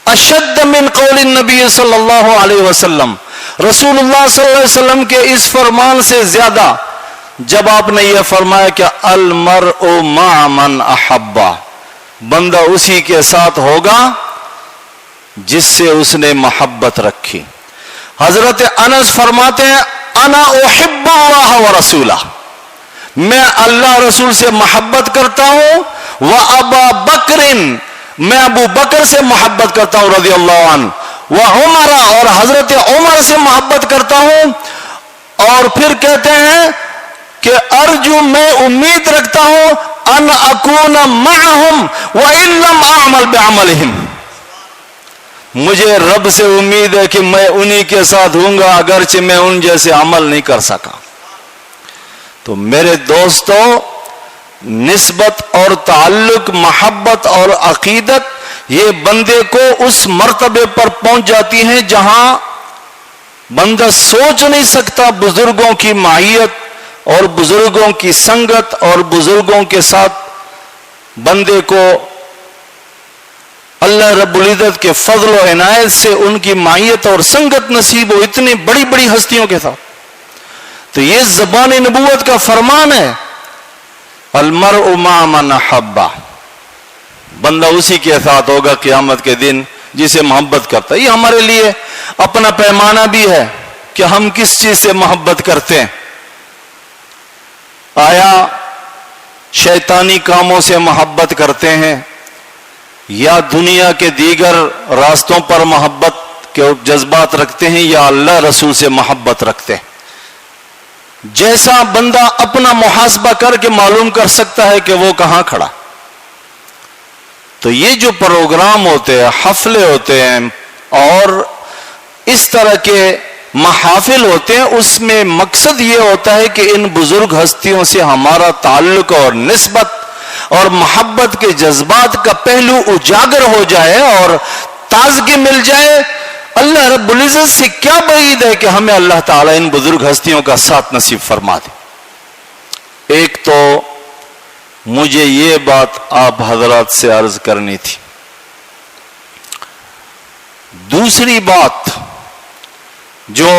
اشد من قول النبی صلی اللہ علیہ وسلم، رسول اللہ صلی اللہ علیہ وسلم کے اس فرمان سے زیادہ جب آپ نے یہ فرمایا کہ المرء مع من احب، بندہ اسی کے ساتھ ہوگا جس سے اس نے محبت رکھی۔ حضرت انس فرماتے ہیں انا احب اللہ و رسولہ، میں اللہ رسول سے محبت کرتا ہوں، وابا بکر، میں ابو بکر سے محبت کرتا ہوں رضی اللہ عنہ، وعمر، اور حضرت عمر سے محبت کرتا ہوں، اور پھر کہتے ہیں کہ ارجو، میں امید رکھتا ہوں ان اکون معہم وان لم اعمل بعملہم، مجھے رب سے امید ہے کہ میں انہی کے ساتھ ہوں گا اگرچہ میں ان جیسے عمل نہیں کر سکا۔ تو میرے دوستو، نسبت اور تعلق، محبت اور عقیدت، یہ بندے کو اس مرتبے پر پہنچ جاتی ہیں جہاں بندہ سوچ نہیں سکتا بزرگوں کی معیت اور بزرگوں کی سنگت اور بزرگوں کے ساتھ بندے کو اللہ رب العزت کے فضل و عنایت سے ان کی معیت اور سنگت نصیب ہو اتنی بڑی بڑی ہستیوں کے ساتھ۔ تو یہ زبان نبوت کا فرمان ہے، المرء مع من احب، بندہ اسی کے ساتھ ہوگا قیامت کے دن جسے محبت کرتا ہے۔ یہ ہمارے لیے اپنا پیمانہ بھی ہے کہ ہم کس چیز سے محبت کرتے ہیں۔ آیا شیطانی کاموں سے محبت کرتے ہیں یا دنیا کے دیگر راستوں پر محبت کے جذبات رکھتے ہیں یا اللہ رسول سے محبت رکھتے ہیں؟ جیسا بندہ اپنا محاسبہ کر کے معلوم کر سکتا ہے کہ وہ کہاں کھڑا۔ تو یہ جو پروگرام ہوتے ہیں، حفلے ہوتے ہیں اور اس طرح کے محافل ہوتے ہیں اس میں مقصد یہ ہوتا ہے کہ ان بزرگ ہستیوں سے ہمارا تعلق اور نسبت اور محبت کے جذبات کا پہلو اجاگر ہو جائے اور تازگی مل جائے. اللہ رب العزت سے کیا بعید ہے کہ ہمیں اللہ تعالیٰ ان بزرگ ہستیوں کا ساتھ نصیب فرما دے. ایک تو مجھے یہ بات آپ حضرات سے عرض کرنی تھی. دوسری بات جو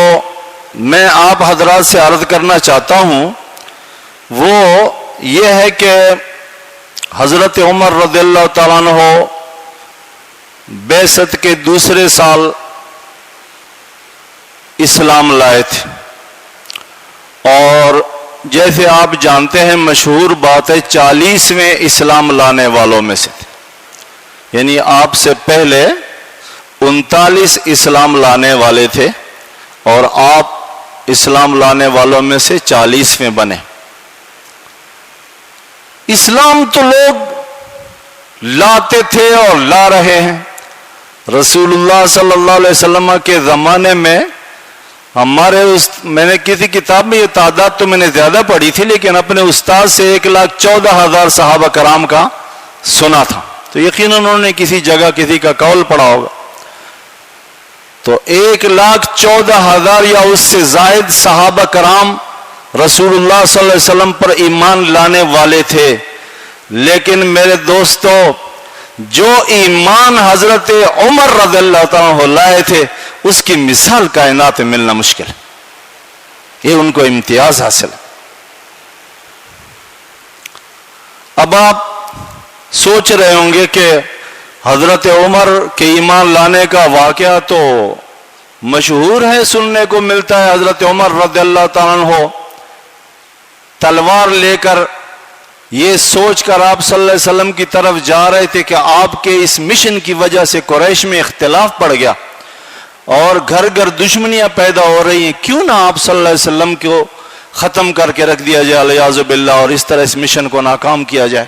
میں آپ حضرات سے عرض کرنا چاہتا ہوں وہ یہ ہے کہ حضرت عمر رضی اللہ تعالیٰ عنہ بعثت کے دوسرے سال اسلام لائے تھے، اور جیسے آپ جانتے ہیں مشہور بات ہے 40ویں اسلام لانے والوں میں سے تھے، یعنی آپ سے پہلے 39 اسلام لانے والے تھے اور آپ اسلام لانے والوں میں سے 40ویں بنے. اسلام تو لوگ لاتے تھے اور لا رہے ہیں. رسول اللہ صلی اللہ علیہ وسلم کے زمانے میں ہمارے میں نے کسی کتاب میں یہ تعداد تو میں نے زیادہ پڑھی تھی، لیکن اپنے استاد سے 1,14,000 صحابہ کرام کا سنا تھا، تو یقیناً انہوں نے کسی جگہ کسی کا قول پڑھا ہوگا. تو 1,14,000 یا اس سے زائد صحابہ کرام رسول اللہ صلی اللہ علیہ وسلم پر ایمان لانے والے تھے. لیکن میرے دوستو، جو ایمان حضرت عمر رضی اللہ تعالیٰ عنہ لائے تھے اس کی مثال کائنات میں ملنا مشکل ہے. یہ ان کو امتیاز حاصل ہے. اب آپ سوچ رہے ہوں گے کہ حضرت عمر کے ایمان لانے کا واقعہ تو مشہور ہے، سننے کو ملتا ہے. حضرت عمر رضی اللہ تعالیٰ عنہ تلوار لے کر یہ سوچ کر آپ صلی اللہ علیہ وسلم کی طرف جا رہے تھے کہ آپ کے اس مشن کی وجہ سے قریش میں اختلاف پڑ گیا اور گھر گھر دشمنیاں پیدا ہو رہی ہیں، کیوں نہ آپ صلی اللہ علیہ وسلم کو ختم کر کے رکھ دیا جائے الیاذ باللہ، اور اس طرح اس مشن کو ناکام کیا جائے.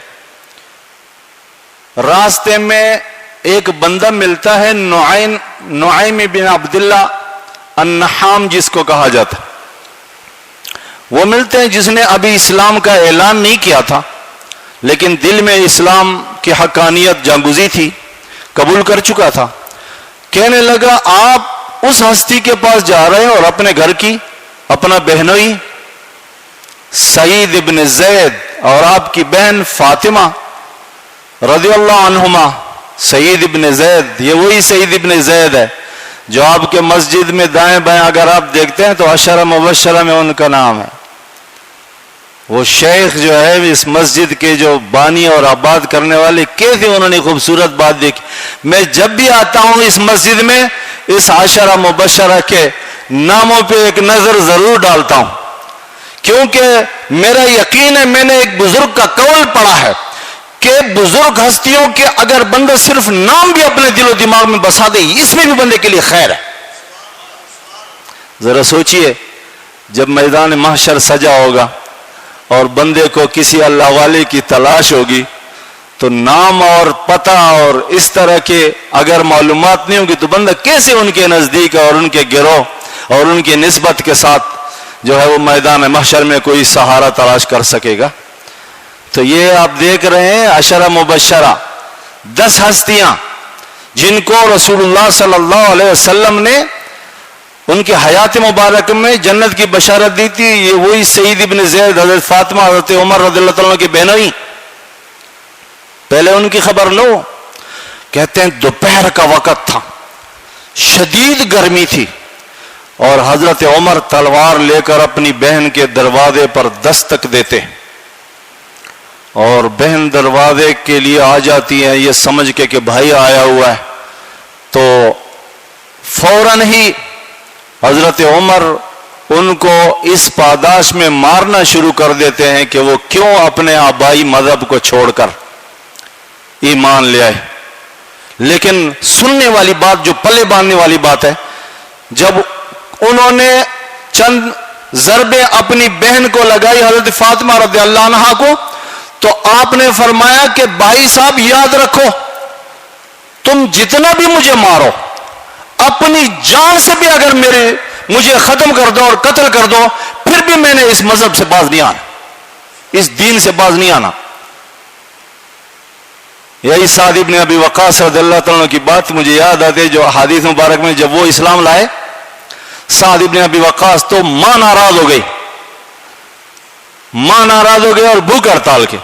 راستے میں ایک بندہ ملتا ہے نعیم بن عبداللہ النحام جس کو کہا جاتا، وہ ملتے ہیں جس نے ابھی اسلام کا اعلان نہیں کیا تھا لیکن دل میں اسلام کی حقانیت جاگزی تھی، قبول کر چکا تھا. کہنے لگا آپ اس ہستی کے پاس جا رہے ہیں اور اپنے گھر کی اپنا بہنوئی سعید ابن زید اور آپ کی بہن فاطمہ رضی اللہ عنہما. سعید ابن زید، یہ وہی سعید ابن زید ہے جو آپ کے مسجد میں دائیں بائیں اگر آپ دیکھتے ہیں تو عشرہ مبشرہ میں ان کا نام ہے. وہ شیخ جو ہے اس مسجد کے جو بانی اور آباد کرنے والے، کیسے انہوں نے خوبصورت بات دیکھی. میں جب بھی آتا ہوں اس مسجد میں اس عشرہ مبشرہ کے ناموں پہ ایک نظر ضرور ڈالتا ہوں، کیونکہ میرا یقین ہے، میں نے ایک بزرگ کا قول پڑھا ہے کہ بزرگ ہستیوں کے اگر بندہ صرف نام بھی اپنے دل و دماغ میں بسا دے اس میں بھی بندے کے لیے خیر ہے. ذرا سوچئے جب میدان محشر سجا ہوگا اور بندے کو کسی اللہ والے کی تلاش ہوگی تو نام اور پتہ اور اس طرح کے اگر معلومات نہیں ہوگی تو بندہ کیسے ان کے نزدیک اور ان کے گروہ اور ان کی نسبت کے ساتھ جو ہے وہ میدان محشر میں کوئی سہارا تلاش کر سکے گا. تو یہ آپ دیکھ رہے ہیں عشرہ مبشرہ 10 ہستیاں جن کو رسول اللہ صلی اللہ علیہ وسلم نے ان کی حیات مبارک میں جنت کی بشارت دی تھی. یہ وہی سعید ابن زید، حضرت فاطمہ، حضرت عمر رضی اللہ تعالیٰ کی بہنوئی. پہلے ان کی خبر لو. کہتے ہیں دوپہر کا وقت تھا، شدید گرمی تھی اور حضرت عمر تلوار لے کر اپنی بہن کے دروازے پر دستک دیتے اور بہن دروازے کے لیے آ جاتی ہے یہ سمجھ کے کہ بھائی آیا ہوا ہے، تو فوراً ہی حضرت عمر ان کو اس پاداش میں مارنا شروع کر دیتے ہیں کہ وہ کیوں اپنے آبائی مذہب کو چھوڑ کر ایمان لے آئے. لیکن سننے والی بات، جو پلے باندھنے والی بات ہے، جب انہوں نے چند ضربیں اپنی بہن کو لگائی حضرت فاطمہ رضی اللہ عنہا کو، تو آپ نے فرمایا کہ بھائی صاحب یاد رکھو، تم جتنا بھی مجھے مارو، اپنی جان سے بھی اگر مجھے ختم کر دو اور قتل کر دو، پھر بھی میں نے اس مذہب سے باز نہیں آنا، اس دین سے باز نہیں آنا۔ یہی سعد ابن ابی وقاص رضی اللہ تعالیٰ کی بات مجھے یاد آتی ہے، جو حدیث مبارک میں جب وہ اسلام لائے سعد ابن ابی وقاص، تو ماں ناراض ہو گئی، ماں ناراض ہو گئی اور بھوک ہڑتال کے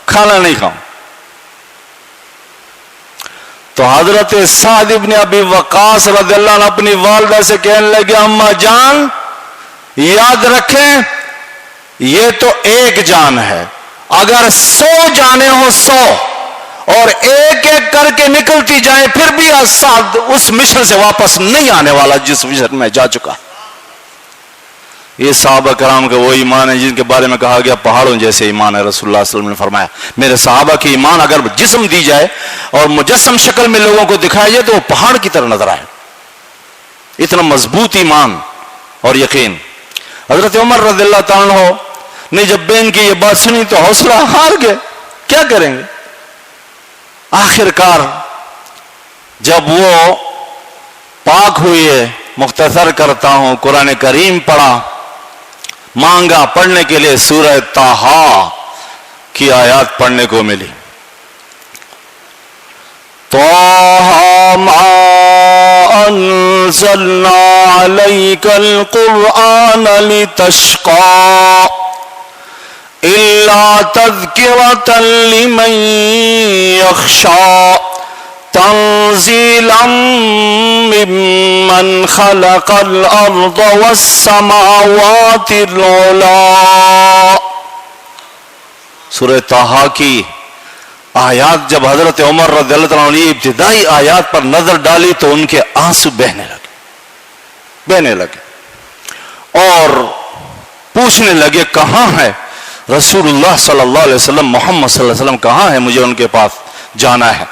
کھانا نہیں کھاؤں۔ تو حضرت سعد ابن ابی وقاص رضی اللہ عنہ اپنی والدہ سے کہنے لگے اماں جان یاد رکھیں یہ تو ایک جان ہے، اگر 100 جانیں ہوں 100 اور ایک ایک کر کے نکلتی جائیں پھر بھی سعد اس مشن سے واپس نہیں آنے والا جس مشن میں جا چکا۔ یہ صحابہ کرام کا وہ ایمان ہے جن کے بارے میں کہا گیا پہاڑوں جیسے ایمان ہے۔ رسول اللہ صلی اللہ علیہ وسلم نے فرمایا میرے صحابہ کی ایمان اگر جسم دی جائے اور مجسم شکل میں لوگوں کو دکھایا جائے تو وہ پہاڑ کی طرح نظر آئے، اتنا مضبوط ایمان اور یقین۔ حضرت عمر رضی اللہ تعالیٰ عنہ نے جب بہن کی یہ بات سنی تو حوصلہ ہار گئے، کیا کریں گے؟ آخر کار جب وہ پاک ہوئی ہے، مختصر کرتا ہوں، قرآن کریم پڑھا، مانگا پڑھنے کے لیے، سورہ طٰہٰ کی آیات پڑھنے کو ملی۔ طٰہٰ ما انزلنا علیک القرآن لتشقى الا تذکرۃ لمن یخشى تنزیلا ممن خلق الارض والسماوات العلی۔ سورہ طٰہٰ کی آیات جب حضرت عمر رضی اللہ عنہ نے ابتدائی آیات پر نظر ڈالی تو ان کے آنسو بہنے لگے اور پوچھنے لگے کہاں ہے رسول اللہ صلی اللہ علیہ وسلم، محمد صلی اللہ علیہ وسلم کہاں ہے، مجھے ان کے پاس جانا ہے۔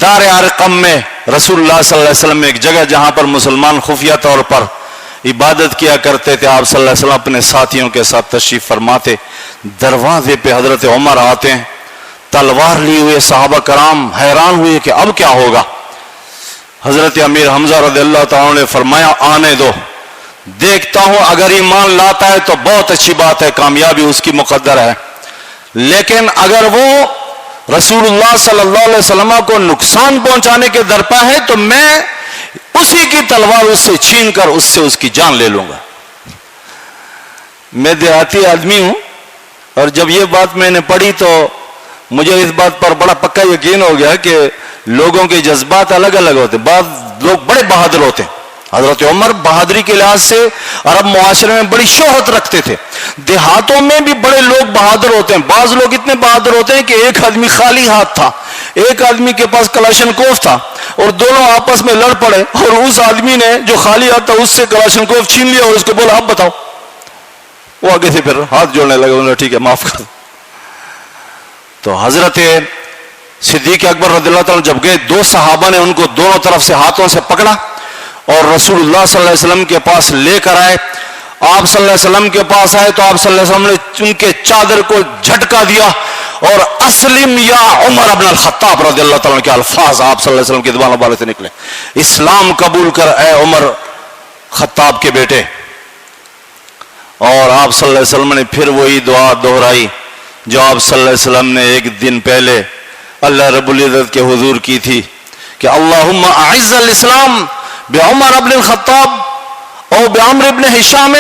دار ارقم میں رسول اللہ صلی اللہ علیہ وسلم میں ایک جگہ جہاں پر مسلمان خفیہ طور پر عبادت کیا کرتے تھے، آپ صلی اللہ علیہ وسلم اپنے ساتھیوں کے ساتھ تشریف فرماتے، دروازے پہ حضرت عمر آتے ہیں تلوار لیے ہوئے، صحابہ کرام حیران ہوئے کہ اب کیا ہوگا۔ حضرت امیر حمزہ رضی اللہ تعالیٰ نے فرمایا آنے دو، دیکھتا ہوں اگر ایمان لاتا ہے تو بہت اچھی بات ہے، کامیابی اس کی مقدر ہے، لیکن اگر وہ رسول اللہ صلی اللہ علیہ وسلم کو نقصان پہنچانے کے درپا ہے تو میں اسی کی تلوار اس سے چھین کر اس کی جان لے لوں گا۔ میں دیہاتی آدمی ہوں اور جب یہ بات میں نے پڑھی تو مجھے اس بات پر بڑا پکا یقین ہو گیا کہ لوگوں کے جذبات الگ الگ ہوتے ہیں۔ بعض لوگ بڑے بہادر ہوتے ہیں، حضرت عمر بہادری کے لحاظ سے عرب معاشرے میں بڑی شہرت رکھتے تھے، دیہاتوں میں بھی بڑے لوگ بہادر ہوتے ہیں۔ بعض لوگ اتنے بہادر ہوتے ہیں کہ ایک آدمی خالی ہاتھ تھا، ایک آدمی کے پاس کلاشنکوف تھا اور دونوں آپس میں لڑ پڑے اور اس آدمی نے جو خالی ہاتھ تھا اس سے کلاشنکوف چھین لیا اور اس کو بولا اب بتاؤ، وہ آگے سے پھر ہاتھ جوڑنے لگے، انہوں نے ٹھیک ہے معاف کر۔ تو حضرت صدیق اکبر رضی اللہ تعالیٰ جب گئے، دو صحابہ نے ان کو دونوں طرف سے ہاتھوں سے پکڑا اور رسول اللہ صلی اللہ علیہ وسلم کے پاس لے کر آئے۔ آپ صلی اللہ علیہ وسلم کے پاس آئے تو آپ صلی اللہ علیہ وسلم نے ان کے چادر کو جھٹکا دیا اور اسلم یا عمر ابن الخطاب رضی اللہ تعالیٰ کے الفاظ آپ صلی اللہ علیہ وسلم کی زبان مبارک سے نکلے، اسلام قبول کر اے عمر خطاب کے بیٹے۔ اور آپ صلی اللہ علیہ وسلم نے پھر وہی دعا دہرائی جو آپ صلی اللہ علیہ وسلم نے ایک دن پہلے اللہ رب العزت کے حضور کی تھی کہ اللہم اعز الاسلام بعمر ابن الخطاب اور بعمر ابن ہشام،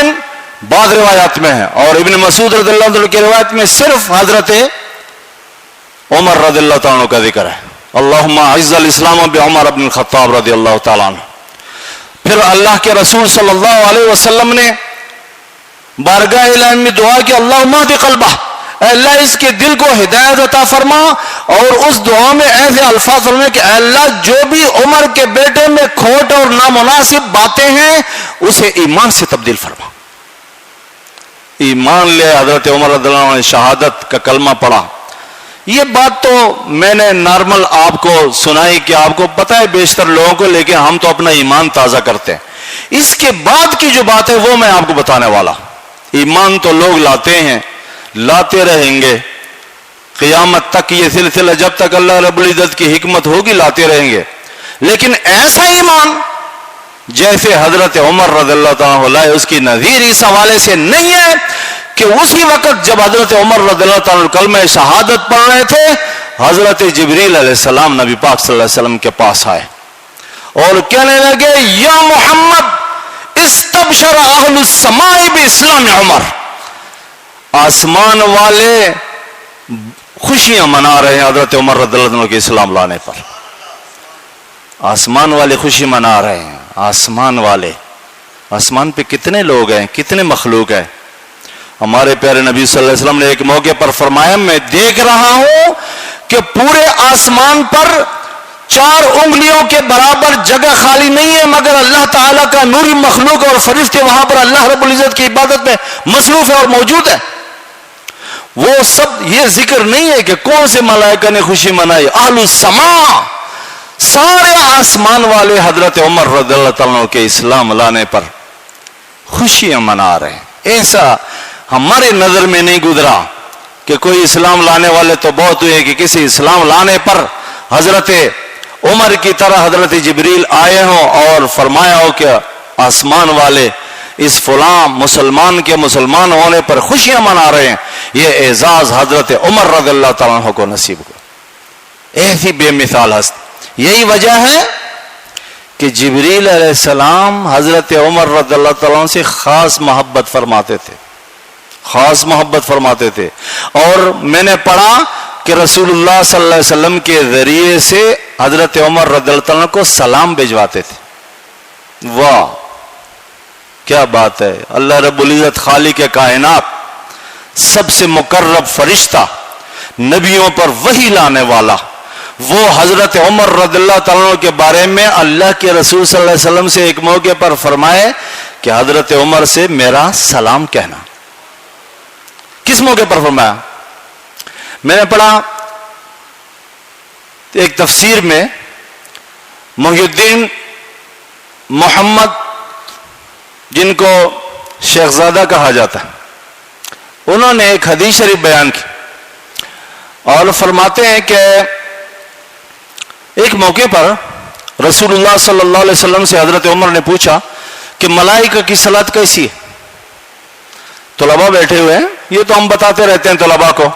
بعض روایات میں ہے، اور ابن مسعود رضی اللہ عنہ کی روایت میں صرف حضرت عمر رضی اللہ تعالیٰ کا ذکر ہے، اللہم اعز الاسلام بعمر ابن الخطاب رضی اللہ تعالیٰ عنہ۔ پھر اللہ کے رسول صلی اللہ علیہ وسلم نے بارگاہ الہی میں دعا کی اللہم اہد قلبہ، اے اللہ اس کے دل کو ہدایت عطا فرما، اور اس دعا میں ایسے الفاظ فرمائے کہ اے اللہ جو بھی عمر کے بیٹے میں کھوٹ اور نامناسب باتیں ہیں اسے ایمان سے تبدیل فرما۔ ایمان لے حضرت عمر رضی اللہ عنہ نے شہادت کا کلمہ پڑھا۔ یہ بات تو میں نے نارمل آپ کو سنائی کہ آپ کو پتہ ہے بیشتر لوگوں کو، لیکن ہم تو اپنا ایمان تازہ کرتے ہیں۔ اس کے بعد کی جو بات ہے وہ میں آپ کو بتانے والا۔ ایمان تو لوگ لاتے ہیں، لاتے رہیں گے قیامت تک، یہ سلسلہ جب تک اللہ رب العزت کی حکمت ہوگی لاتے رہیں گے، لیکن ایسا ایمان جیسے حضرت عمر رضی اللہ تعالیٰ عنہ لائے، اس کی نظیر اس حوالے سے نہیں ہے کہ اسی وقت جب حضرت عمر رضی اللہ تعالیٰ عنہ کلمہ شہادت پڑھ رہے تھے، حضرت جبریل علیہ السلام نبی پاک صلی اللہ علیہ وسلم کے پاس آئے اور کہنے لگے یا محمد استبشر اہل السماء باسلام عمر، آسمان والے خوشیاں منا رہے ہیں حضرت عمر رضی اللہ عنہ کے اسلام لانے پر. آسمان والے خوشی منا رہے ہیں. آسمان والے، آسمان پہ کتنے لوگ ہیں، کتنے مخلوق ہیں. ہمارے پیارے نبی صلی اللہ علیہ وسلم نے ایک موقع پر فرمایا میں دیکھ رہا ہوں کہ پورے آسمان پر 4 انگلیوں کے برابر جگہ خالی نہیں ہے مگر اللہ تعالیٰ کا نوری مخلوق اور فرشتے وہاں پر اللہ رب العزت کی عبادت میں مصروف ہے اور موجود ہے. وہ سب یہ ذکر نہیں ہے کہ کون سے ملائکہ نے خوشی منائی، اہل السماء سارے آسمان والے حضرت عمر رضی اللہ تعالیٰ کے اسلام لانے پر خوشیاں منا رہے ہیں. ایسا ہمارے نظر میں نہیں گزرا کہ کوئی اسلام لانے والے تو بہت ہوئے کہ کسی اسلام لانے پر حضرت عمر کی طرح حضرت جبریل آئے ہوں اور فرمایا ہو کہ آسمان والے اس فلاں مسلمان کے مسلمان ہونے پر خوشیاں منا رہے ہیں. یہ اعزاز حضرت عمر رضی اللہ تعالیٰ عنہ کو نصیب ہوا. ایسی بے مثال ہست. یہی وجہ ہے کہ جبریل علیہ السلام حضرت عمر رضی اللہ تعالیٰ عنہ سے خاص محبت فرماتے تھے، خاص محبت فرماتے تھے. اور میں نے پڑھا کہ رسول اللہ صلی اللہ علیہ وسلم کے ذریعے سے حضرت عمر رضی اللہ عنہ کو سلام بھجواتے تھے. واہ کیا بات ہے. اللہ رب العزت خالق کائنات، سب سے مقرب فرشتہ، نبیوں پر وحی لانے والا، وہ حضرت عمر رضی اللہ تعالیٰ کے بارے میں اللہ کے رسول صلی اللہ علیہ وسلم سے ایک موقع پر فرمائے کہ حضرت عمر سے میرا سلام کہنا. کس موقع پر فرمایا؟ میں نے پڑھا ایک تفسیر میں محی الدین محمد، جن کو شیخ زادہ کہا جاتا ہے، انہوں نے ایک حدیث شریف بیان کی اور فرماتے ہیں کہ ایک موقع پر رسول اللہ صلی اللہ علیہ وسلم سے حضرت عمر نے پوچھا کہ ملائکہ کی صلاۃ کیسی ہے. طلباء بیٹھے ہوئے ہیں، یہ تو ہم بتاتے رہتے ہیں طلباء کو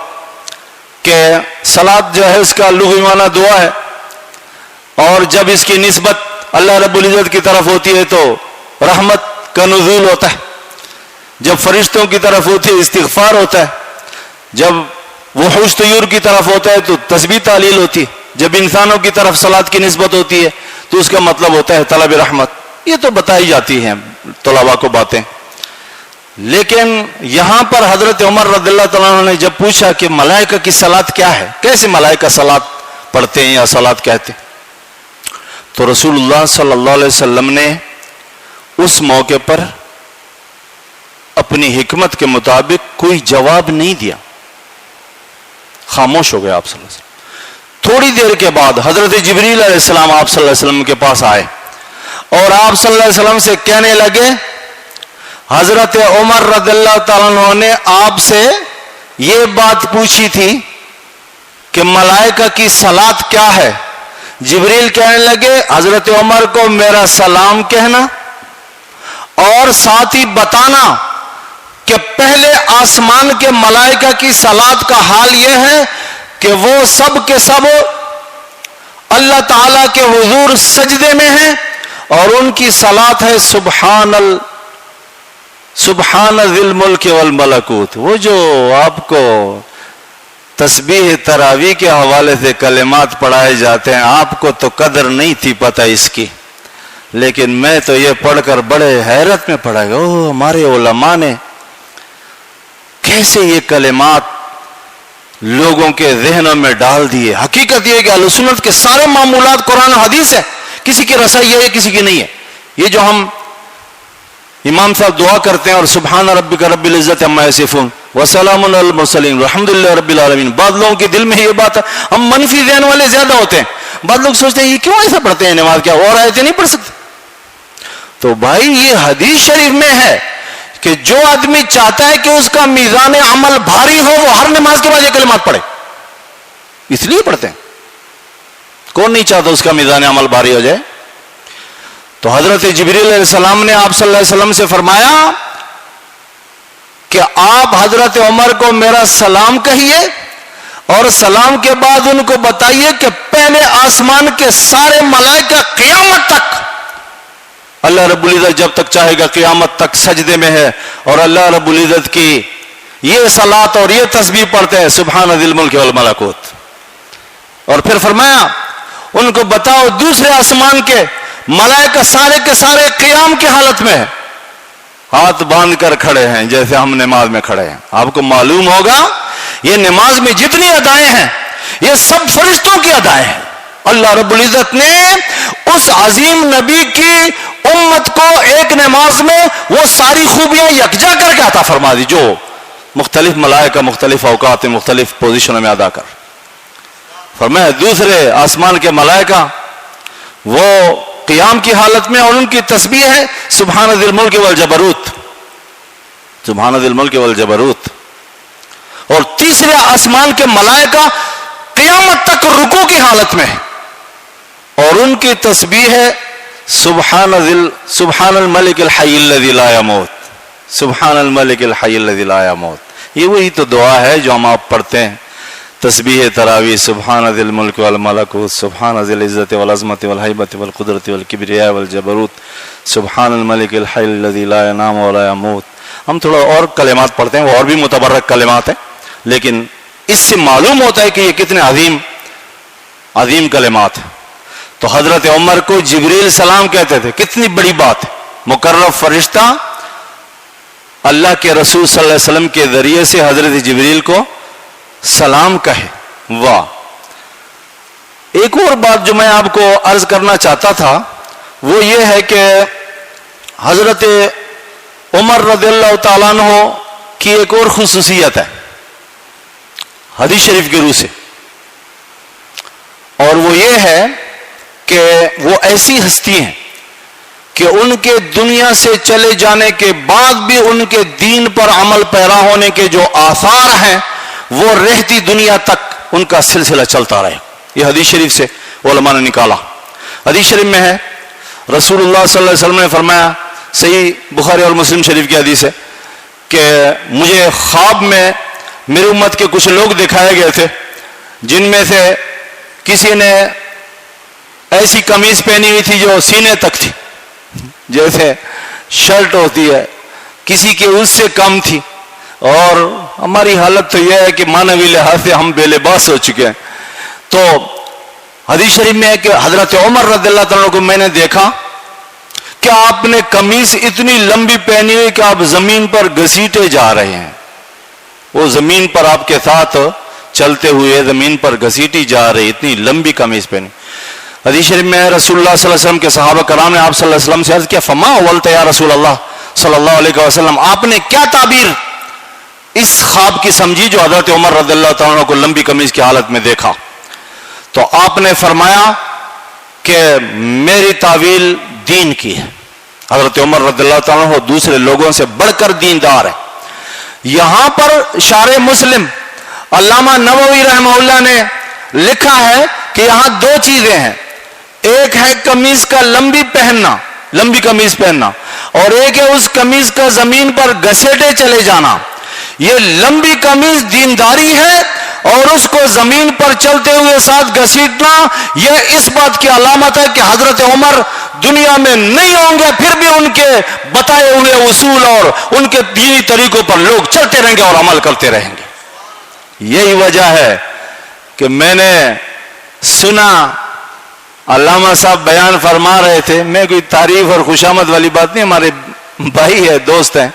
کہ صلاۃ جو ہے اس کا لغوی معنی دعا ہے، اور جب اس کی نسبت اللہ رب العزت کی طرف ہوتی ہے تو رحمت کا نزول ہوتا ہے، جب فرشتوں کی طرف ہوتی ہے استغفار ہوتا ہے، جب وحوش طیور کی طرف ہوتا ہے تو تسبیح تعلیل ہوتی ہے، جب انسانوں کی طرف صلاۃ کی نسبت ہوتی ہے تو اس کا مطلب ہوتا ہے طلب رحمت. یہ تو بتائی جاتی ہیں طلباء کو باتیں. لیکن یہاں پر حضرت عمر رضی اللہ تعالیٰ عنہ نے جب پوچھا کہ ملائکہ کی صلاۃ کیا ہے، کیسے ملائکہ صلاۃ پڑھتے ہیں یا صلاۃ کہتے ہیں، تو رسول اللہ صلی اللہ علیہ وسلم نے اس موقع پر اپنی حکمت کے مطابق کوئی جواب نہیں دیا، خاموش ہو گئے آپ صلی اللہ علیہ وسلم. تھوڑی دیر کے بعد حضرت جبریل علیہ السلام آپ صلی اللہ علیہ وسلم کے پاس آئے اور آپ صلی اللہ علیہ وسلم سے کہنے لگے حضرت عمر رضی اللہ تعالیٰ عنہ نے آپ سے یہ بات پوچھی تھی کہ ملائکہ کی صلاۃ کیا ہے. جبریل کہنے لگے حضرت عمر کو میرا سلام کہنا اور ساتھ ہی بتانا کہ پہلے آسمان کے ملائکہ کی صلاۃ کا حال یہ ہے کہ وہ سب کے سب اللہ تعالیٰ کے حضور سجدے میں ہیں اور ان کی صلاۃ ہے سبحان ذی الملک والملکوت. وہ جو آپ کو تسبیح تراویح کے حوالے سے کلمات پڑھائے جاتے ہیں، آپ کو تو قدر نہیں تھی پتہ اس کی، لیکن میں تو یہ پڑھ کر بڑے حیرت میں پڑھا گیا. اوہ ہمارے علماء نے کیسے یہ کلمات لوگوں کے ذہنوں میں ڈال دیے. حقیقت یہ کہ اہل سنت کے سارے معمولات قرآن و حدیث ہے، کسی کی رسائی ہے کسی کی نہیں ہے. یہ جو ہم امام صاحب دعا کرتے ہیں اور سبحان ربک رب العزت عما یصفون وسلام علی المرسلین والحمدللہ رب العالمین، بعض لوگوں کے دل میں یہ بات ہے، ہم منفی ذہن والے زیادہ ہوتے ہیں، بعض لوگ سوچتے ہیں یہ کیوں ایسا پڑھتے ہیں نماز، کیا اور آیتیں نہیں پڑھ سکتے؟ تو بھائی یہ حدیث شریف میں ہے کہ جو آدمی چاہتا ہے کہ اس کا میزان عمل بھاری ہو وہ ہر نماز کے بعد یہ کلمات پڑھے، اس لیے پڑھتے ہیں. کون نہیں چاہتا اس کا میزان عمل بھاری ہو جائے؟ تو حضرت جبریل علیہ السلام نے آپ صلی اللہ علیہ وسلم سے فرمایا کہ آپ حضرت عمر کو میرا سلام کہیے اور سلام کے بعد ان کو بتائیے کہ پہلے آسمان کے سارے ملائکہ قیامت تک اللہ رب العزت جب تک چاہے گا قیامت تک سجدے میں ہے اور اللہ رب العزت کی یہ صلاۃ اور یہ تسبیح پڑھتے ہیں سبحان ذی الملک والملکوت. اور پھر فرمایا ان کو بتاؤ دوسرے آسمان کے ملائکہ سارے کے سارے قیام کی حالت میں ہے, ہاتھ باندھ کر کھڑے ہیں جیسے ہم نماز میں کھڑے ہیں. آپ کو معلوم ہوگا یہ نماز میں جتنی ادائیں ہیں یہ سب فرشتوں کی ادائیں ہیں. اللہ رب العزت نے اس عظیم نبی کی امت کو ایک نماز میں وہ ساری خوبیاں یکجا کر کے عطا فرما دی جو مختلف ملائکہ مختلف اوقات میں مختلف پوزیشنوں میں ادا کر. فرمایا دوسرے آسمان کے ملائکہ وہ قیام کی حالت میں اور ان کی تسبیح ہے سبحان ذی الملک والجبروت, سبحان ذی الملک والجبروت. اور تیسرے آسمان کے ملائکہ قیامت تک رکوع کی حالت میں اور ان کی تسبیح ہے سبحان الملک الحی الذی لا یموت, سبحان الملک الحی الذی لا یموت. یہ وہی تو دعا ہے جو ہم آپ پڑھتے ہیں تسبیح تراویح سبحان ذی الملک والملکوت سبحان ذی العزت والعظمت والہیبت والقدرت والکبریاء والجبروت سبحان الملک الحی الذی لا ینام ولا یموت. ہم تھوڑا اور کلمات پڑھتے ہیں, وہ اور بھی متبرک کلمات ہیں, لیکن اس سے معلوم ہوتا ہے کہ یہ کتنے عظیم کلمات ہیں. تو حضرت عمر کو جبریل سلام کہتے تھے, کتنی بڑی بات ہے. مقرب فرشتہ اللہ کے رسول صلی اللہ علیہ وسلم کے ذریعے سے حضرت جبریل کو سلام کہے, واہ. ایک اور بات جو میں آپ کو عرض کرنا چاہتا تھا وہ یہ ہے کہ حضرت عمر رضی اللہ تعالیٰ عنہ کی ایک اور خصوصیت ہے حدیث شریف کی روح سے, اور وہ یہ ہے کہ وہ ایسی ہستی ہیں کہ ان کے دنیا سے چلے جانے کے بعد بھی ان کے دین پر عمل پیرا ہونے کے جو آثار ہیں وہ رہتی دنیا تک ان کا سلسلہ چلتا رہے. یہ حدیث شریف سے علماء نے نکالا. حدیث شریف میں ہے رسول اللہ صلی اللہ علیہ وسلم نے فرمایا, صحیح بخاری اور مسلم شریف کی حدیث ہے, کہ مجھے خواب میں میری امت کے کچھ لوگ دکھائے گئے تھے جن میں سے کسی نے ایسی قمیض پہنی ہوئی تھی جو سینے تک تھی, جیسے شرٹ ہوتی ہے, کسی کے اس سے کم تھی, اور ہماری حالت تو یہ ہے کہ مانوی لحاظ سے ہم بے لباس ہو چکے ہیں. تو حدیث شریف میں ہے کہ حضرت عمر رضی اللہ تعالیٰ کو میں نے دیکھا کہ آپ نے قمیض اتنی لمبی پہنی ہوئی کہ آپ زمین پر گھسیٹے جا رہے ہیں, وہ زمین پر آپ کے ساتھ چلتے ہوئے زمین پر گھسیٹی جا رہی, اتنی لمبی قمیض پہنی. حدیث شریف میں رسول اللہ صلی اللہ علیہ وسلم کے صحابہ کرام نے آپ صلی اللہ علیہ وسلم سے عرض کیا, فما اولت یا رسول اللہ صلی اللہ علیہ وسلم, آپ نے کیا تعبیر اس خواب کی سمجھی جو حضرت عمر رضی اللہ تعالیٰ کو لمبی قمیض کی حالت میں دیکھا؟ تو آپ نے فرمایا کہ میری تعویل دین کی ہے. حضرت عمر رضی اللہ تعالیٰ دوسرے لوگوں سے بڑھ کر دیندار ہے. یہاں پر شارح مسلم علامہ نووی رحمہ اللہ نے لکھا ہے کہ یہاں دو چیزیں ہیں, ایک ہے قمیض کا لمبی قمیض پہننا, اور ایک ہے اس قمیض کا زمین پر گھسیٹے چلے جانا. یہ لمبی قمیض دینداری ہے اور اس کو زمین پر چلتے ہوئے ساتھ گھسیٹنا یہ اس بات کی علامت ہے کہ حضرت عمر دنیا میں نہیں ہوں گے, پھر بھی ان کے بتائے ہوئے اصول اور ان کے دینی طریقوں پر لوگ چلتے رہیں گے اور عمل کرتے رہیں گے. یہی وجہ ہے کہ میں نے سنا علامہ صاحب بیان فرما رہے تھے, میں کوئی تعریف اور خوشامد والی بات نہیں, ہمارے بھائی ہے, دوست ہیں,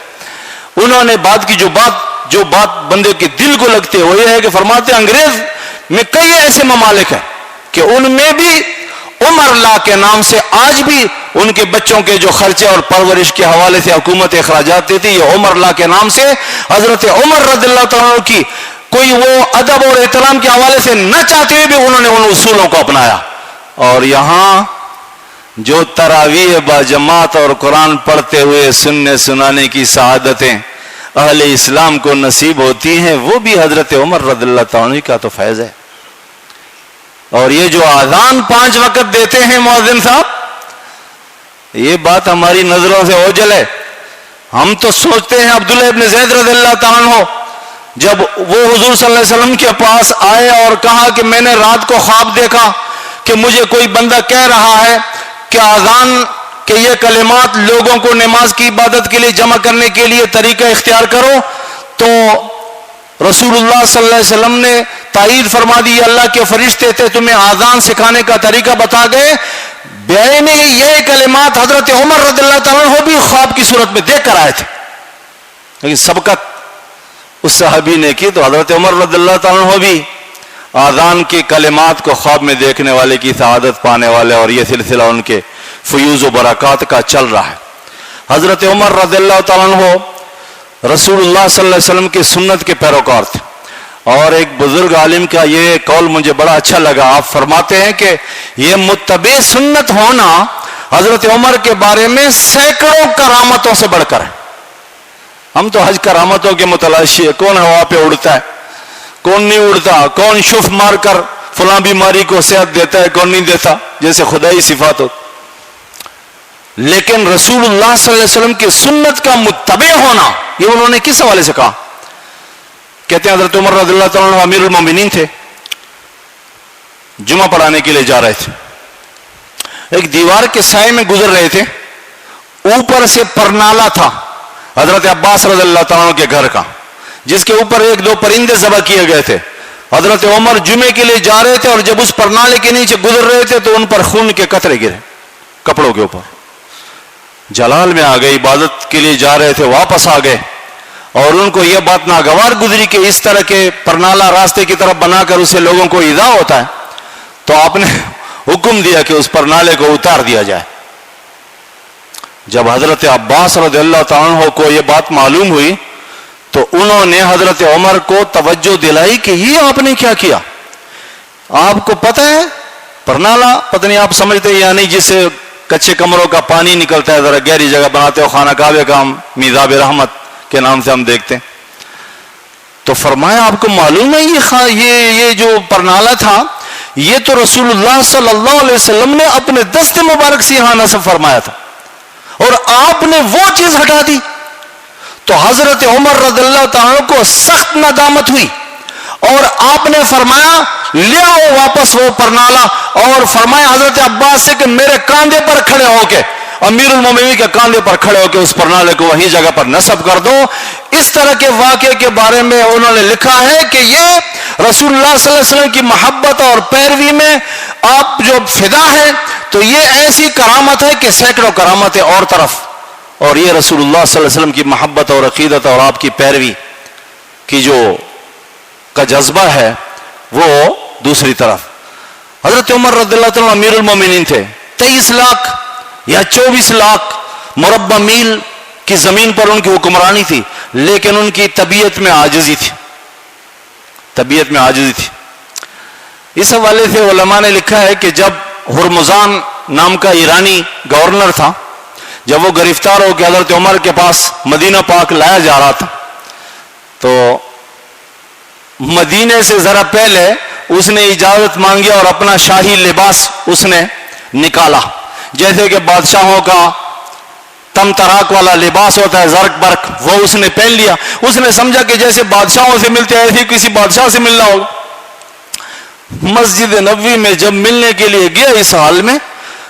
انہوں نے بات کی جو بات بندے کے دل کو لگتی ہے وہ یہ ہے کہ فرماتے انگریز میں کئی ایسے ممالک ہیں کہ ان میں بھی عمر لا کے نام سے آج بھی ان کے بچوں کے جو خرچے اور پرورش کے حوالے سے حکومت اخراجات دیتی, یہ عمر لا کے نام سے حضرت عمر رضی اللہ تعالیٰ کی کوئی وہ ادب اور احترام کے حوالے سے نہ چاہتے ہوئے بھی انہوں نے ان اصولوں کو اپنایا. اور یہاں جو تراویح با جماعت اور قرآن پڑھتے ہوئے سننے سنانے کی سعادتیں اہل اسلام کو نصیب ہوتی ہیں وہ بھی حضرت عمر رضی اللہ تعالیٰ کا تو فیض ہے. اور یہ جو اذان 5 وقت دیتے ہیں مؤذن صاحب, یہ بات ہماری نظروں سے اوجھل ہے. ہم تو سوچتے ہیں عبداللہ ابن زید رضی اللہ تعالیٰ عنہ جب وہ حضور صلی اللہ علیہ وسلم کے پاس آئے اور کہا کہ میں نے رات کو خواب دیکھا کہ مجھے کوئی بندہ کہہ رہا ہے کہ اذان کے یہ کلمات لوگوں کو نماز کی عبادت کے لیے جمع کرنے کے لیے طریقہ اختیار کرو، تو رسول اللہ صلی اللہ علیہ وسلم نے تائید فرما دی، اللہ کے فرشتے تھے تمہیں اذان سکھانے کا طریقہ بتا گئے. بعین یہ کلمات حضرت عمر رضی اللہ تعالیٰ عنہ بھی خواب کی صورت میں دیکھ کر آئے تھے، لیکن سبقت اس صحابی نے کی تو حضرت عمر رضی اللہ تعالیٰ عنہ بھی اذان کے کلمات کو خواب میں دیکھنے والے کی سعادت پانے والے، اور یہ سلسلہ ان کے فیوز و برکات کا چل رہا ہے. حضرت عمر رضی اللہ تعالیٰ عنہ رسول اللہ صلی اللہ علیہ وسلم کی سنت کے پیروکار تھے، اور ایک بزرگ عالم کا یہ قول مجھے بڑا اچھا لگا. آپ فرماتے ہیں کہ یہ متبع سنت ہونا حضرت عمر کے بارے میں سینکڑوں کرامتوں سے بڑھ کر ہے. ہم تو حج کرامتوں کے متلاشی ہے، کون ہوا پہ اڑتا ہے، کون نہیں اڑتا، کون شف مار کر فلاں بیماری کو صحت دیتا ہے، کون نہیں دیتا، جیسے خدائی صفات ہو. لیکن رسول اللہ صلی اللہ علیہ وسلم کی سنت کا متبع ہونا، یہ انہوں نے کس حوالے سے کہا؟ کہتے ہیں حضرت عمر رضی اللہ تعالیٰ عنہ امیر المومنین تھے، جمعہ پڑھانے کے لیے جا رہے تھے، ایک دیوار کے سائے میں گزر رہے تھے، اوپر سے پرنالا تھا حضرت عباس رضی اللہ تعالیٰ عنہ کے گھر کا، جس کے اوپر ایک دو پرندے ذبح کیے گئے تھے. حضرت عمر جمعے کے لیے جا رہے تھے، اور جب اس پرنالے کے نیچے گزر رہے تھے تو ان پر خون کے قطرے گرے کپڑوں کے اوپر. جلال میں آ گئے، عبادت کے لیے جا رہے تھے، واپس آ گئے، اور ان کو یہ بات ناگوار گزری کہ اس طرح کے پرنالا راستے کی طرف بنا کر اسے لوگوں کو ایذا ہوتا ہے. تو آپ نے حکم دیا کہ اس پرنالے کو اتار دیا جائے. جب حضرت عباس رضی اللہ تعالیٰ عنہ کو یہ بات معلوم ہوئی تو انہوں نے حضرت عمر کو توجہ دلائی کہ یہ آپ نے کیا کیا. آپ کو پتہ ہے پرنالا، پتہ نہیں آپ سمجھتے یا نہیں، جس سے کچے کمروں کا پانی نکلتا ہے، ذرا گہری جگہ بناتے ہو، خانہ کعبے کا ہم میزاب رحمت کے نام سے ہم دیکھتے ہیں. تو فرمایا آپ کو معلوم ہے یہ جو پرنالا تھا یہ تو رسول اللہ صلی اللہ علیہ وسلم نے اپنے دست مبارک سے یہاں نصب فرمایا تھا، اور آپ نے وہ چیز ہٹا دی. تو حضرت عمر رضی اللہ تعالیٰ کو سخت ندامت ہوئی، اور آپ نے فرمایا لے آؤ واپس وہ پرنالا، اور فرمایا حضرت عباس سے کہ میرے کاندھے پر کھڑے ہو کے، امیر المومنین کے کاندھے پر کھڑے ہو کے اس پرنالے کو وہی جگہ پر نصب کر دو. اس طرح کے واقعے کے بارے میں انہوں نے لکھا ہے کہ یہ رسول اللہ صلی اللہ علیہ وسلم کی محبت اور پیروی میں آپ جو فدا ہے، تو یہ ایسی کرامت ہے کہ سینکڑوں کرامتیں اور طرف، اور یہ رسول اللہ صلی اللہ علیہ وسلم کی محبت اور عقیدت اور آپ کی پیروی کی جو کا جذبہ ہے وہ دوسری طرف. حضرت عمر رضی اللہ تعالیٰ امیر المومنین تھے. 23 لاکھ یا 24 لاکھ مربع میل کی زمین پر ان کی حکمرانی تھی، لیکن ان کی طبیعت میں عاجزی تھی، طبیعت میں عاجزی تھی. اس حوالے سے علماء نے لکھا ہے کہ جب ہرمزان نام کا ایرانی گورنر تھا، جب وہ گرفتار ہو کے حضرت عمر کے پاس مدینہ پاک لایا جا رہا تھا، تو مدینے سے ذرا پہلے اس نے اجازت مانگی اور اپنا شاہی لباس اس نے نکالا، جیسے کہ بادشاہوں کا تم تراک والا لباس ہوتا ہے، زرق برق، وہ اس نے پہن لیا. اس نے سمجھا کہ جیسے بادشاہوں سے ملتے ہیں ایسے کسی بادشاہ سے ملنا ہوگا. مسجد نبوی میں جب ملنے کے لیے گیا اس حال میں،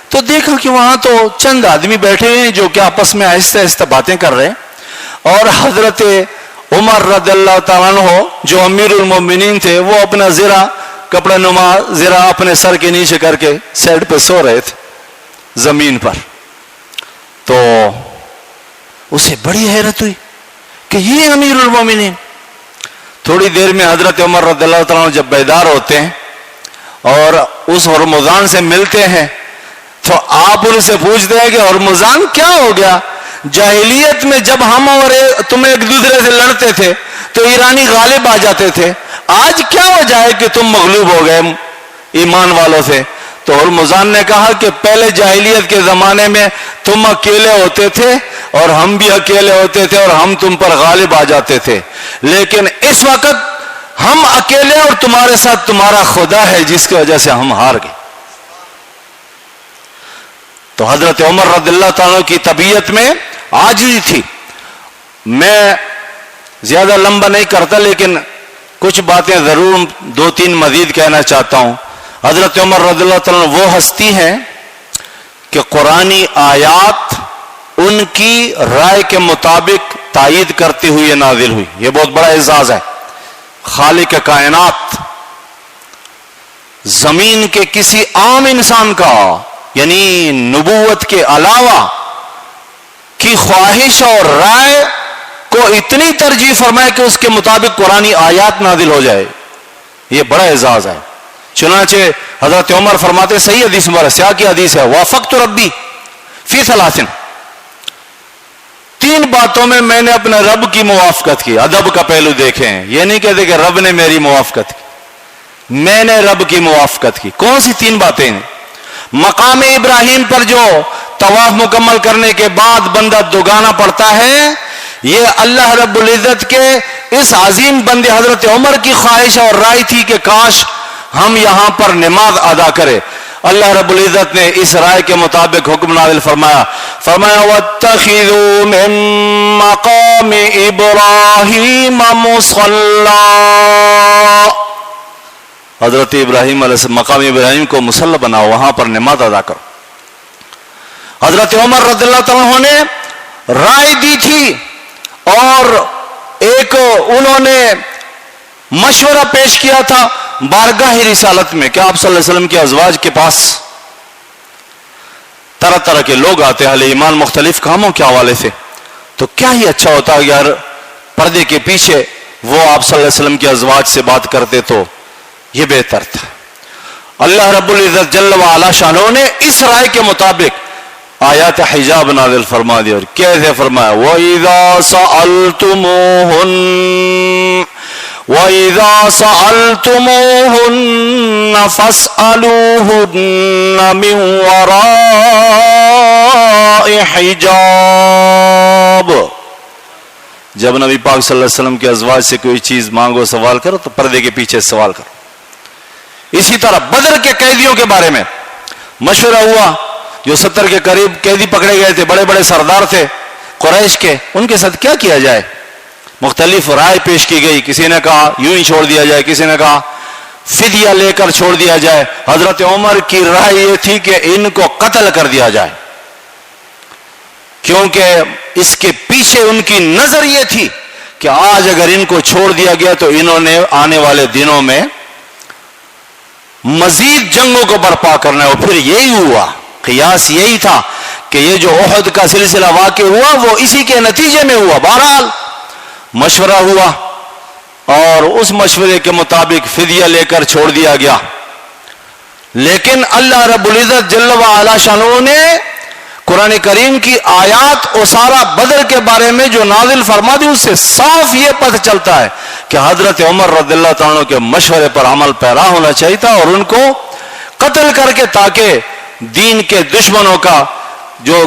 تو دیکھا کہ وہاں تو چند آدمی بیٹھے ہیں جو کہ آپس میں آہستہ آہستہ باتیں کر رہے ہیں، اور حضرت عمر رضی اللہ تعالیٰ عنہ جو امیر المومنین تھے وہ اپنا زرہ کپڑا نما زرہ اپنے سر کے نیچے کر کے سیٹ پہ سو رہے تھے زمین پر. تو اسے بڑی حیرت ہوئی کہ یہ امیر المومنین. تھوڑی دیر میں حضرت عمر رضی اللہ تعالیٰ عنہ جب بیدار ہوتے ہیں اور اس ہرمزان سے ملتے ہیں، تو آپ ان سے پوچھتے ہیں کہ ہرمزان کیا ہو گیا؟ جاہلیت میں جب ہم اور تم ایک دوسرے سے لڑتے تھے تو ایرانی غالب آ جاتے تھے، آج کیا وجہ ہے کہ تم مغلوب ہو گئے ایمان والوں سے؟ تو ہرمزان نے کہا کہ پہلے جاہلیت کے زمانے میں تم اکیلے ہوتے تھے اور ہم بھی اکیلے ہوتے تھے اور ہم تم پر غالب آ جاتے تھے، لیکن اس وقت ہم اکیلے اور تمہارے ساتھ تمہارا خدا ہے جس کی وجہ سے ہم ہار گئے. تو حضرت عمر رضی اللہ تعالیٰ کی طبیعت میں عاجزی تھی. میں زیادہ لمبا نہیں کرتا لیکن کچھ باتیں ضرور 2-3 مزید کہنا چاہتا ہوں. حضرت عمر رضی اللہ تعالیٰ وہ ہستی ہیں کہ قرآنی آیات ان کی رائے کے مطابق تائید کرتے ہوئے نازل ہوئی. یہ بہت بڑا اعزاز ہے. خالق کائنات زمین کے کسی عام انسان کا یعنی نبوت کے علاوہ کی خواہش اور رائے کو اتنی ترجیح فرمائے کہ اس کے مطابق قرآنی آیات نازل ہو جائے. یہ بڑا اعزاز ہے. چنانچہ حضرت عمر فرماتے صحیح حدیث مبارک سیاق کی حدیث ہے وافقت ربی فی ثلاث 3 باتوں میں نے اپنے رب کی موافقت کی. ادب کا پہلو دیکھیں. یہ نہیں کہتے کہ رب نے میری موافقت کی, میں نے رب کی موافقت کی. کون سی 3 باتیں ہیں؟ مقام ابراہیم پر جو طواف مکمل کرنے کے بعد بندہ دوگانا پڑتا ہے, یہ اللہ رب العزت کے اس عظیم بندے حضرت عمر کی خواہش اور رائے تھی کہ کاش ہم یہاں پر نماز ادا کرے. اللہ رب العزت نے اس رائے کے مطابق حکم نازل فرمایا وَاتَّخِذُوا مِن مَّقَامِ إِبْرَاهِيمَ مُصَلًّى. حضرت ابراہیم علیہ السلام مقام ابراہیم کو مصلی بناؤ, وہاں پر نماز ادا کرو. حضرت عمر رضی اللہ تعالیٰ نے رائے دی تھی اور ایک انہوں نے مشورہ پیش کیا تھا بارگاہ رسالت میں کہ آپ صلی اللہ علیہ وسلم کے ازواج کے پاس طرح طرح کے لوگ آتے ہیں اہل ایمان مختلف کاموں کے حوالے سے, تو کیا ہی اچھا ہوتا اگر پردے کے پیچھے وہ آپ صلی اللہ علیہ وسلم کے ازواج سے بات کرتے تو یہ بہتر تھا. اللہ رب العزت جل وعلا شانہ نے اس رائے کے مطابق آیات حجاب نازل فرما دی. اور کیسے فرمایا وَإِذَا سَأَلْتُمُوهُنَّ فَاسْأَلُوهُنَّ مِنْ وَرَاءِ حِجَابٍ. جب نبی پاک صلی اللہ علیہ وسلم کے ازواج سے کوئی چیز مانگو سوال کرو تو پردے کے پیچھے سوال کرو. اسی طرح بدر کے قیدیوں کے بارے میں مشورہ ہوا. جو 70 کے قریب قیدی پکڑے گئے تھے, بڑے بڑے سردار تھے قریش کے, ان کے ساتھ کیا کیا جائے؟ مختلف رائے پیش کی گئی. کسی نے کہا یوں ہی چھوڑ دیا جائے, کسی نے کہا فدیہ لے کر چھوڑ دیا جائے. حضرت عمر کی رائے یہ تھی کہ ان کو قتل کر دیا جائے, کیونکہ اس کے پیچھے ان کی نظر یہ تھی کہ آج اگر ان کو چھوڑ دیا گیا تو انہوں نے آنے والے دنوں میں مزید جنگوں کو برپا کرنا ہے. اور پھر یہی ہوا, قیاس یہی تھا کہ یہ جو احد کا سلسلہ واقع ہوا وہ اسی کے نتیجے میں ہوا. بہرحال مشورہ ہوا اور اس مشورے کے مطابق فدیہ لے کر چھوڑ دیا گیا. لیکن اللہ رب العزت جل وعلا شانہ نے قرآن کریم کی آیات اسارہ بدر کے بارے میں جو نازل فرما دی, اس سے صاف یہ پتہ چلتا ہے کہ حضرت عمر رضی اللہ تعالیٰ کے مشورے پر عمل پیرا ہونا چاہیے تھا اور ان کو قتل کر کے تاکہ دین کے دشمنوں کا جو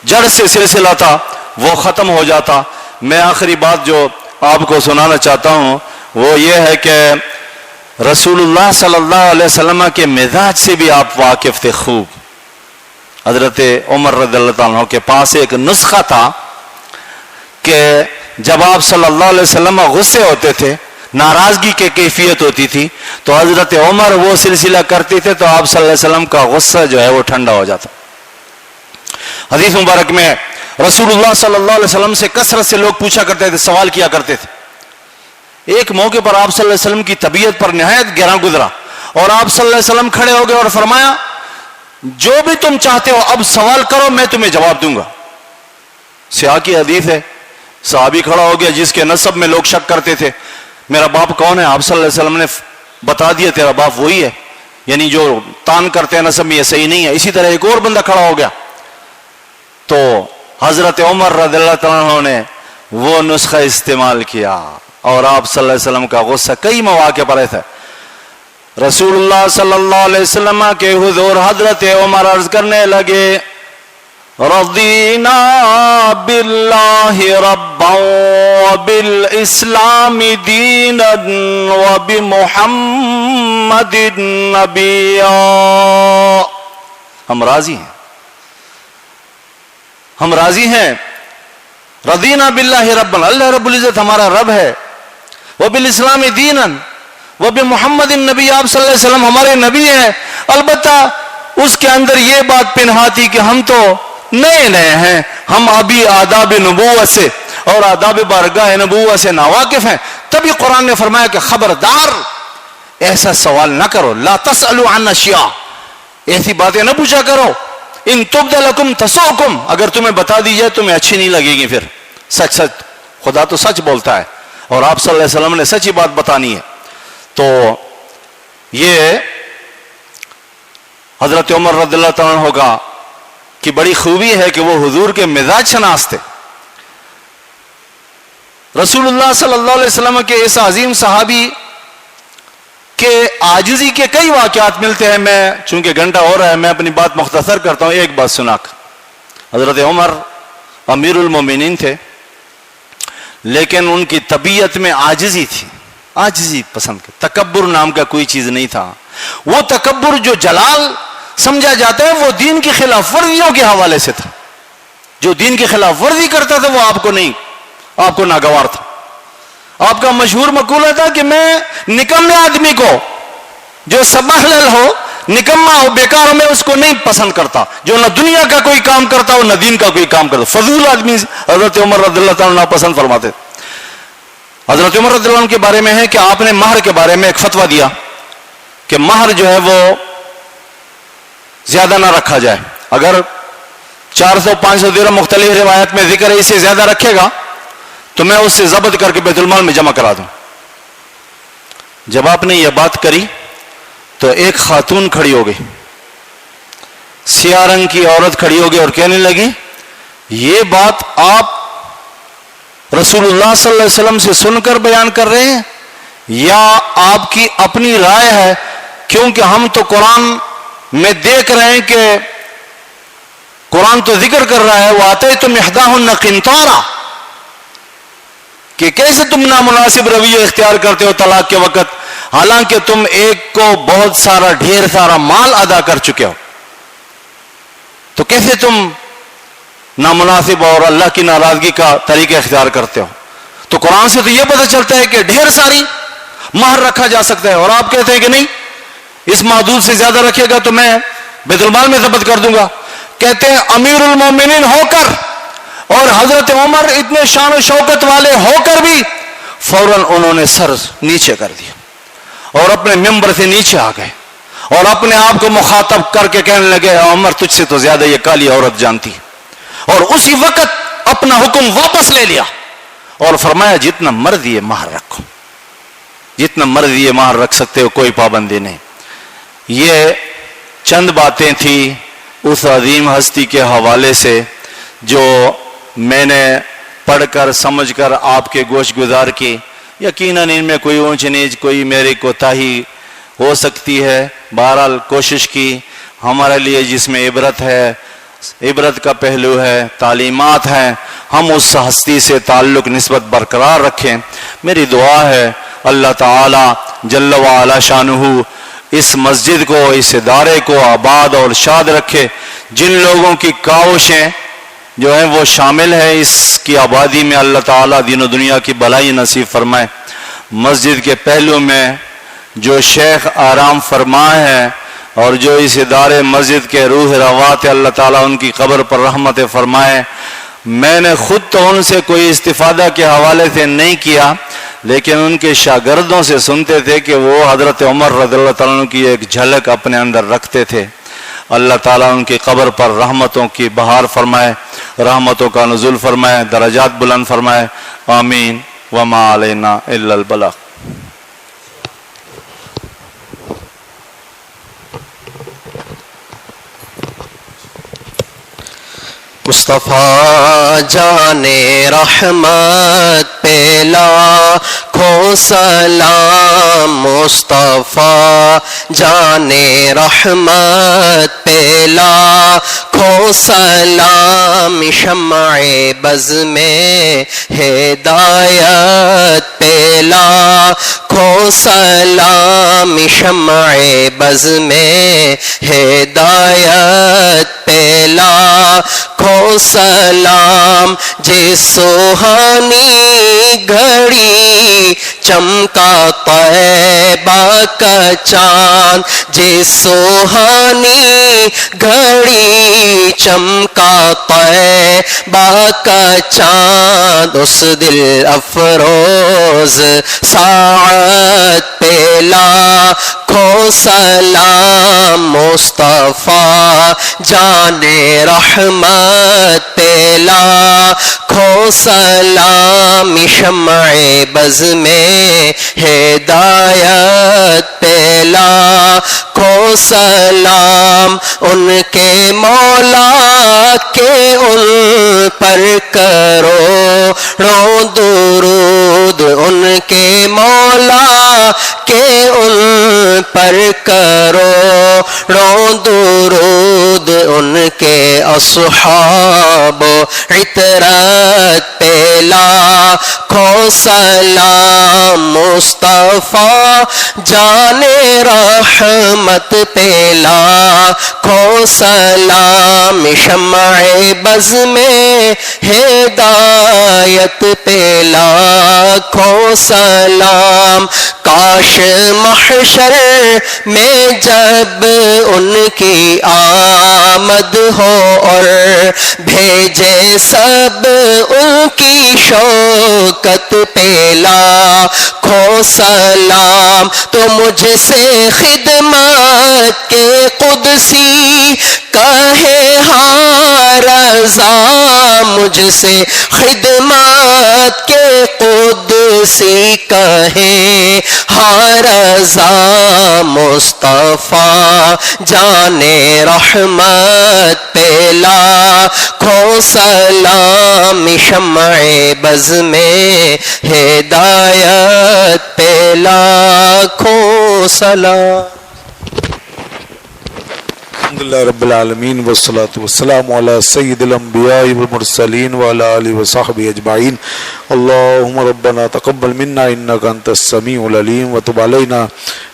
جڑ سے سلسلہ تھا وہ ختم ہو جاتا. میں آخری بات جو آپ کو سنانا چاہتا ہوں وہ یہ ہے کہ رسول اللہ صلی اللہ علیہ وسلم کے مزاج سے بھی آپ واقف تھے خوب. حضرت عمر رضی اللہ عنہ کے پاس ایک نسخہ تھا کہ جب آپ صلی اللہ علیہ وسلم غصے ہوتے تھے, ناراضگی کی کیفیت ہوتی تھی, تو حضرت عمر وہ سلسلہ کرتے تھے تو آپ صلی اللہ علیہ وسلم کا غصہ جو ہے وہ ٹھنڈا ہو جاتا. حدیث مبارک میں رسول اللہ صلی اللہ علیہ وسلم سے کثرت سے لوگ پوچھا کرتے تھے, سوال کیا کرتے تھے. ایک موقع پر آپ صلی اللہ علیہ وسلم کی طبیعت پر نہایت گہرا گزرا اور آپ صلی اللہ علیہ وسلم کھڑے ہو گئے اور فرمایا جو بھی تم چاہتے ہو اب سوال کرو, میں تمہیں جواب دوں گا. سیاق کی حدیث ہے, صحابی کھڑا ہو گیا جس کے نسب میں لوگ شک کرتے تھے, میرا باپ کون ہے؟ آپ صلی اللہ علیہ وسلم نے بتا دیا تیرا باپ وہی ہے, یعنی جو تان کرتے ہیں نسب میں یہ صحیح نہیں ہے. اسی طرح ایک اور بندہ کھڑا ہو گیا تو حضرت عمر رضی اللہ تعالیٰ نے وہ نسخہ استعمال کیا اور آپ صلی اللہ علیہ وسلم کا غصہ کئی مواقع پر ہے. رسول اللہ صلی اللہ علیہ وسلم کے حضور حضرت عمر عرض کرنے لگے رضینا باللہ ربا وبالاسلام دینا وبمحمد نبیا. ہم راضی ہیں ہم راضی ہیں. رضینا باللہ ربا، اللہ رب العزت ہمارا رب ہے. وبالاسلام دینا، وبمحمد النبی، آپ صلی اللہ علیہ وسلم ہمارے نبی ہیں. البتہ اس کے اندر یہ بات پنہا تھی کہ ہم تو نئے ہیں، ہم ابھی آداب نبوت سے اور آداب بارگاہ نبوت سے ناواقف ہیں. تبھی قرآن نے فرمایا کہ خبردار ایسا سوال نہ کرو، لا تسألوا عن اشیاء، ایسی باتیں نہ پوچھا کرو. ان تبد لکم تسؤکم، اگر تمہیں بتا دی جائے تمہیں اچھی نہیں لگے گی. پھر سچ سچ، خدا تو سچ بولتا ہے اور آپ صلی اللہ علیہ وسلم نے سچی بات بتانی ہے. تو یہ حضرت عمر رضی اللہ تعالیٰ عنہ کا کی بڑی خوبی ہے کہ وہ حضور کے مزاج شناس تھے. رسول اللہ صلی اللہ علیہ وسلم کے اس عظیم صحابی کے عاجزی کے کئی واقعات ملتے ہیں. میں چونکہ گھنٹہ ہو رہا ہے میں اپنی بات مختصر کرتا ہوں. ایک بات سنا کر، حضرت عمر امیر المومنین تھے لیکن ان کی طبیعت میں عاجزی تھی، عاجزی پسند کر، تکبر نام کا کوئی چیز نہیں تھا. وہ تکبر جو جلال سمجھا جاتا ہے وہ دین کی خلاف ورزیوں کے حوالے سے تھا. جو دین کی خلاف ورزی کرتا تھا وہ آپ کو ناگوار تھا. آپ کا مشہور مقولہ تھا کہ میں نکمے آدمی کو جو سبحلل ہو، نکما ہو، بیکار ہو، میں اس کو نہیں پسند کرتا. جو نہ دنیا کا کوئی کام کرتا ہو نہ دین کا کوئی کام کرتا، فضول آدمی حضرت عمر رضی اللہ تعالیٰ عنہ پسند فرماتے. حضرت عمر رضی اللہ عنہ کے بارے میں ہے کہ آپ نے مہر کے بارے میں ایک فتویٰ دیا کہ مہر جو ہے وہ زیادہ نہ رکھا جائے. اگر 400-500 درہم مختلف روایت میں ذکر ہے، اس سے زیادہ رکھے گا تو میں اس سے ضبط کر کے بیت المال میں جمع کرا دوں. جب آپ نے یہ بات کری تو ایک خاتون کھڑی ہو گئی، سیاہ رنگ کی عورت کھڑی ہو گئی اور کہنے لگی یہ بات آپ رسول اللہ صلی اللہ علیہ وسلم سے سن کر بیان کر رہے ہیں یا آپ کی اپنی رائے ہے؟ کیونکہ ہم تو قرآن میں دیکھ رہے ہیں کہ قرآن تو ذکر کر رہا ہے وَآتَيْتُمْ إِحْدَاهُنَّ قِنْطَارًا، کہ کیسے تم نامناسب رویہ اختیار کرتے ہو طلاق کے وقت، حالانکہ تم ایک کو بہت سارا ڈھیر سارا مال ادا کر چکے ہو، تو کیسے تم نامناسب اور اللہ کی ناراضگی کا طریقہ اختیار کرتے ہو؟ تو قرآن سے تو یہ پتہ چلتا ہے کہ ڈھیر ساری مہر رکھا جا سکتا ہے، اور آپ کہتے ہیں کہ نہیں، اس محدود سے زیادہ رکھے گا تو میں بیت المال میں ضبط کر دوں گا. کہتے ہیں امیر المومنین ہو کر اور حضرت عمر اتنے شان و شوکت والے ہو کر بھی فوراً انہوں نے سر نیچے کر دیا اور اپنے ممبر سے نیچے آ گئے اور اپنے آپ کو مخاطب کر کے کہنے لگے عمر تجھ سے تو زیادہ یہ کالی عورت جانتی. اور اسی وقت اپنا حکم واپس لے لیا اور فرمایا جتنا مرضی مہر رکھو، جتنا مرضی مہر رکھ سکتے ہو، کوئی پابندی نہیں. یہ چند باتیں تھیں اس عظیم ہستی کے حوالے سے جو میں نے پڑھ کر سمجھ کر آپ کے گوش گزار کی. یقیناً ان میں کوئی اونچ نیچ، کوئی میری کوتاہی ہو سکتی ہے. بہرحال کوشش کی ہمارے لیے جس میں عبرت ہے، عبرت کا پہلو ہے، تعلیمات ہیں، ہم اس ہستی سے تعلق نسبت برقرار رکھیں. میری دعا ہے اللہ تعالی جل وعلا شانہ اس مسجد کو، اس ادارے کو آباد اور شاد رکھے. جن لوگوں کی کاوشیں جو ہیں وہ شامل ہیں اس کی آبادی میں، اللہ تعالیٰ دین و دنیا کی بھلائی نصیب فرمائے. مسجد کے پہلو میں جو شیخ آرام فرما ہے اور جو اس ادارے مسجد کے روح روات، اللہ تعالیٰ ان کی قبر پر رحمت فرمائے. میں نے خود تو ان سے کوئی استفادہ کے حوالے سے نہیں کیا، لیکن ان کے شاگردوں سے سنتے تھے کہ وہ حضرت عمر رضی اللہ تعالیٰ عنہ کی ایک جھلک اپنے اندر رکھتے تھے. اللہ تعالیٰ ان کی قبر پر رحمتوں کی بہار فرمائے، رحمتوں کا نزول فرمائے، درجات بلند فرمائے. آمین. وما علینا الا البلاغ. مصطفیٰ جان رحمت پہ لاکھوں سلام، مصطفیٰ جان رحمت پہ لاکھوں سلام، شمع بز میں ہدایت پہ لاکھوں سلام، سلام شمع بز میں ہدایت پہ لاکھوں سلام جس سوہانی گھڑی چمکا طیبہ کا چاند جس سوہانی گھڑی چمکا طیبہ کا چاند اس دل افروز ساعت پہ لاکھوں سلام مصطفیٰ جان رحمت پہ لاکھوں سلام شمع بز میں ہدایت پہ لاکھوں سلام ان کے مولا کے ان پر کروڑوں درود ان کے مولا کے ان پر کروڑوں درود ان کے اصحاب عطرت پہ لاکھوں سلام مصطفیٰ جان رحمت پہ لاکھوں سلام شمع بز میں ہدایت پہ لاکھوں سلام کاش محشر میں جب ان کی آمد ہو اور بھیجے سب ان کی شوکت پہ لاکھوں سلام تو مجھ سے خدمت کے قدسی کہے ہاں رضا مجھ سے خدمت کے قدسی کہے ہاں رضا مصطفیٰ جان رحمت پہ لاکھوں سلام شمع بز میں ہدایت پہ لاکھوں سلام الحمدللہ رب العالمین والصلاة والسلام علی سید الانبیاء والمرسلین وعلی آلہ وصحبہ اجمعین اللہم ربنا تقبل منا انکا انت السمیع العلیم وتب علینا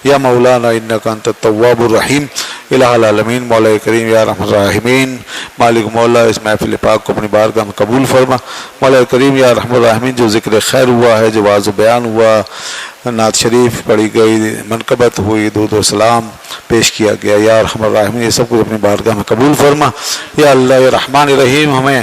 یا مولانا انکا انت التواب الرحیم الہ العالمین مولا کریم یا رحمت الراحمین مالک مولا اس محفل پاک کو اپنی بارگاہ میں قبول فرما مولا کریم یا رحمت الراحمین جو ذکر خیر ہوا ہے جو واعظ و بیان ہوا نعت شریف پڑھی گئی منقبت ہوئی درود و سلام پیش کیا گیا یا رحمت الراحمین یہ سب کچھ اپنی بارگاہ میں قبول فرما یا اللہ یا رحمان الرحیم ہمیں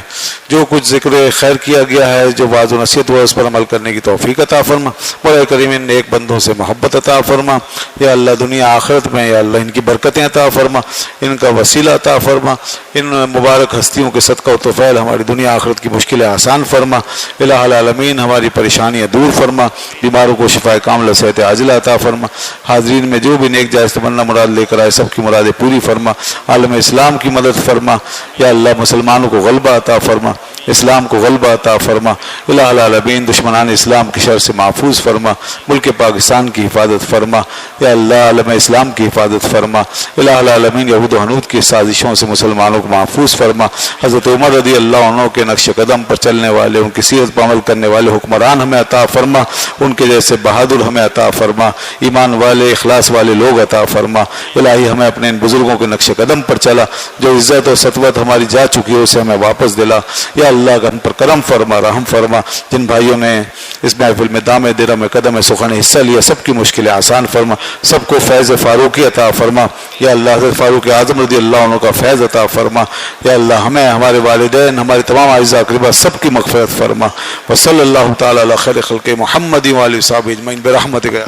جو کچھ ذکر خیر کیا گیا ہے جو واعظ و نصیحت ہوا اس پر عمل کرنے کی توفیق عطا فرما مولا کریم ان نیک بندوں سے محبت عطا فرما یا اللہ دنیا آخرت میں یا اللہ ان کی برکتیں عطا فرما ان کا وسیلہ عطا فرما ان مبارک ہستیوں کے صدقہ و طفیل ہماری دنیا آخرت کی مشکلیں آسان فرما الہ العالمین ہماری پریشانیاں دور فرما بیماروں کو شفا کاملہ صحت عاجلہ عطا فرما حاضرین میں جو بھی نیک جائز تمنا مراد لے کر آئے سب کی مرادیں پوری فرما عالم اسلام کی مدد فرما یا اللہ مسلمانوں کو غلبہ عطا فرما اسلام کو غلبہ عطا فرما الہ العالمین دشمنان اسلام کی شر سے محفوظ فرما ملک پاکستان کی حفاظت فرما یا اللہ عالم اسلام کی حفاظت فرما الہ العالمین یہود و حنود کی سازشوں سے مسلمانوں کو محفوظ فرما حضرت عمر رضی اللہ عنہ کے نقش قدم پر چلنے والے ان کی سیرت پر عمل کرنے والے حکمران ہمیں عطا فرما ان کے جیسے بہادر ہمیں عطا فرما ایمان والے اخلاص والے لوگ عطا فرما الہی ہمیں اپنے ان بزرگوں کے نقش قدم پر چلا جو عزت و سطوت ہماری جا چکی ہے اسے ہمیں واپس دلا یا اللہ ہم پر کرم فرما رحم فرما جن بھائیوں نے اس محفل میں دام درم قدم سخن حصہ لیا سب کی مشکلیں آسان فرما سب کو فیض فاروقی عطا فرما یا اللہ حضرت فاروق اعظم رضی اللہ عنہ کا فیض عطا فرما یا اللہ ہمیں ہمارے والدین ہمارے تمام اعزاء اقرباء سب کی مغفرت فرما وصلی اللہ تعالی علی خیر خلق محمد و آلہ وصحبہ اجمعین برحمتک یا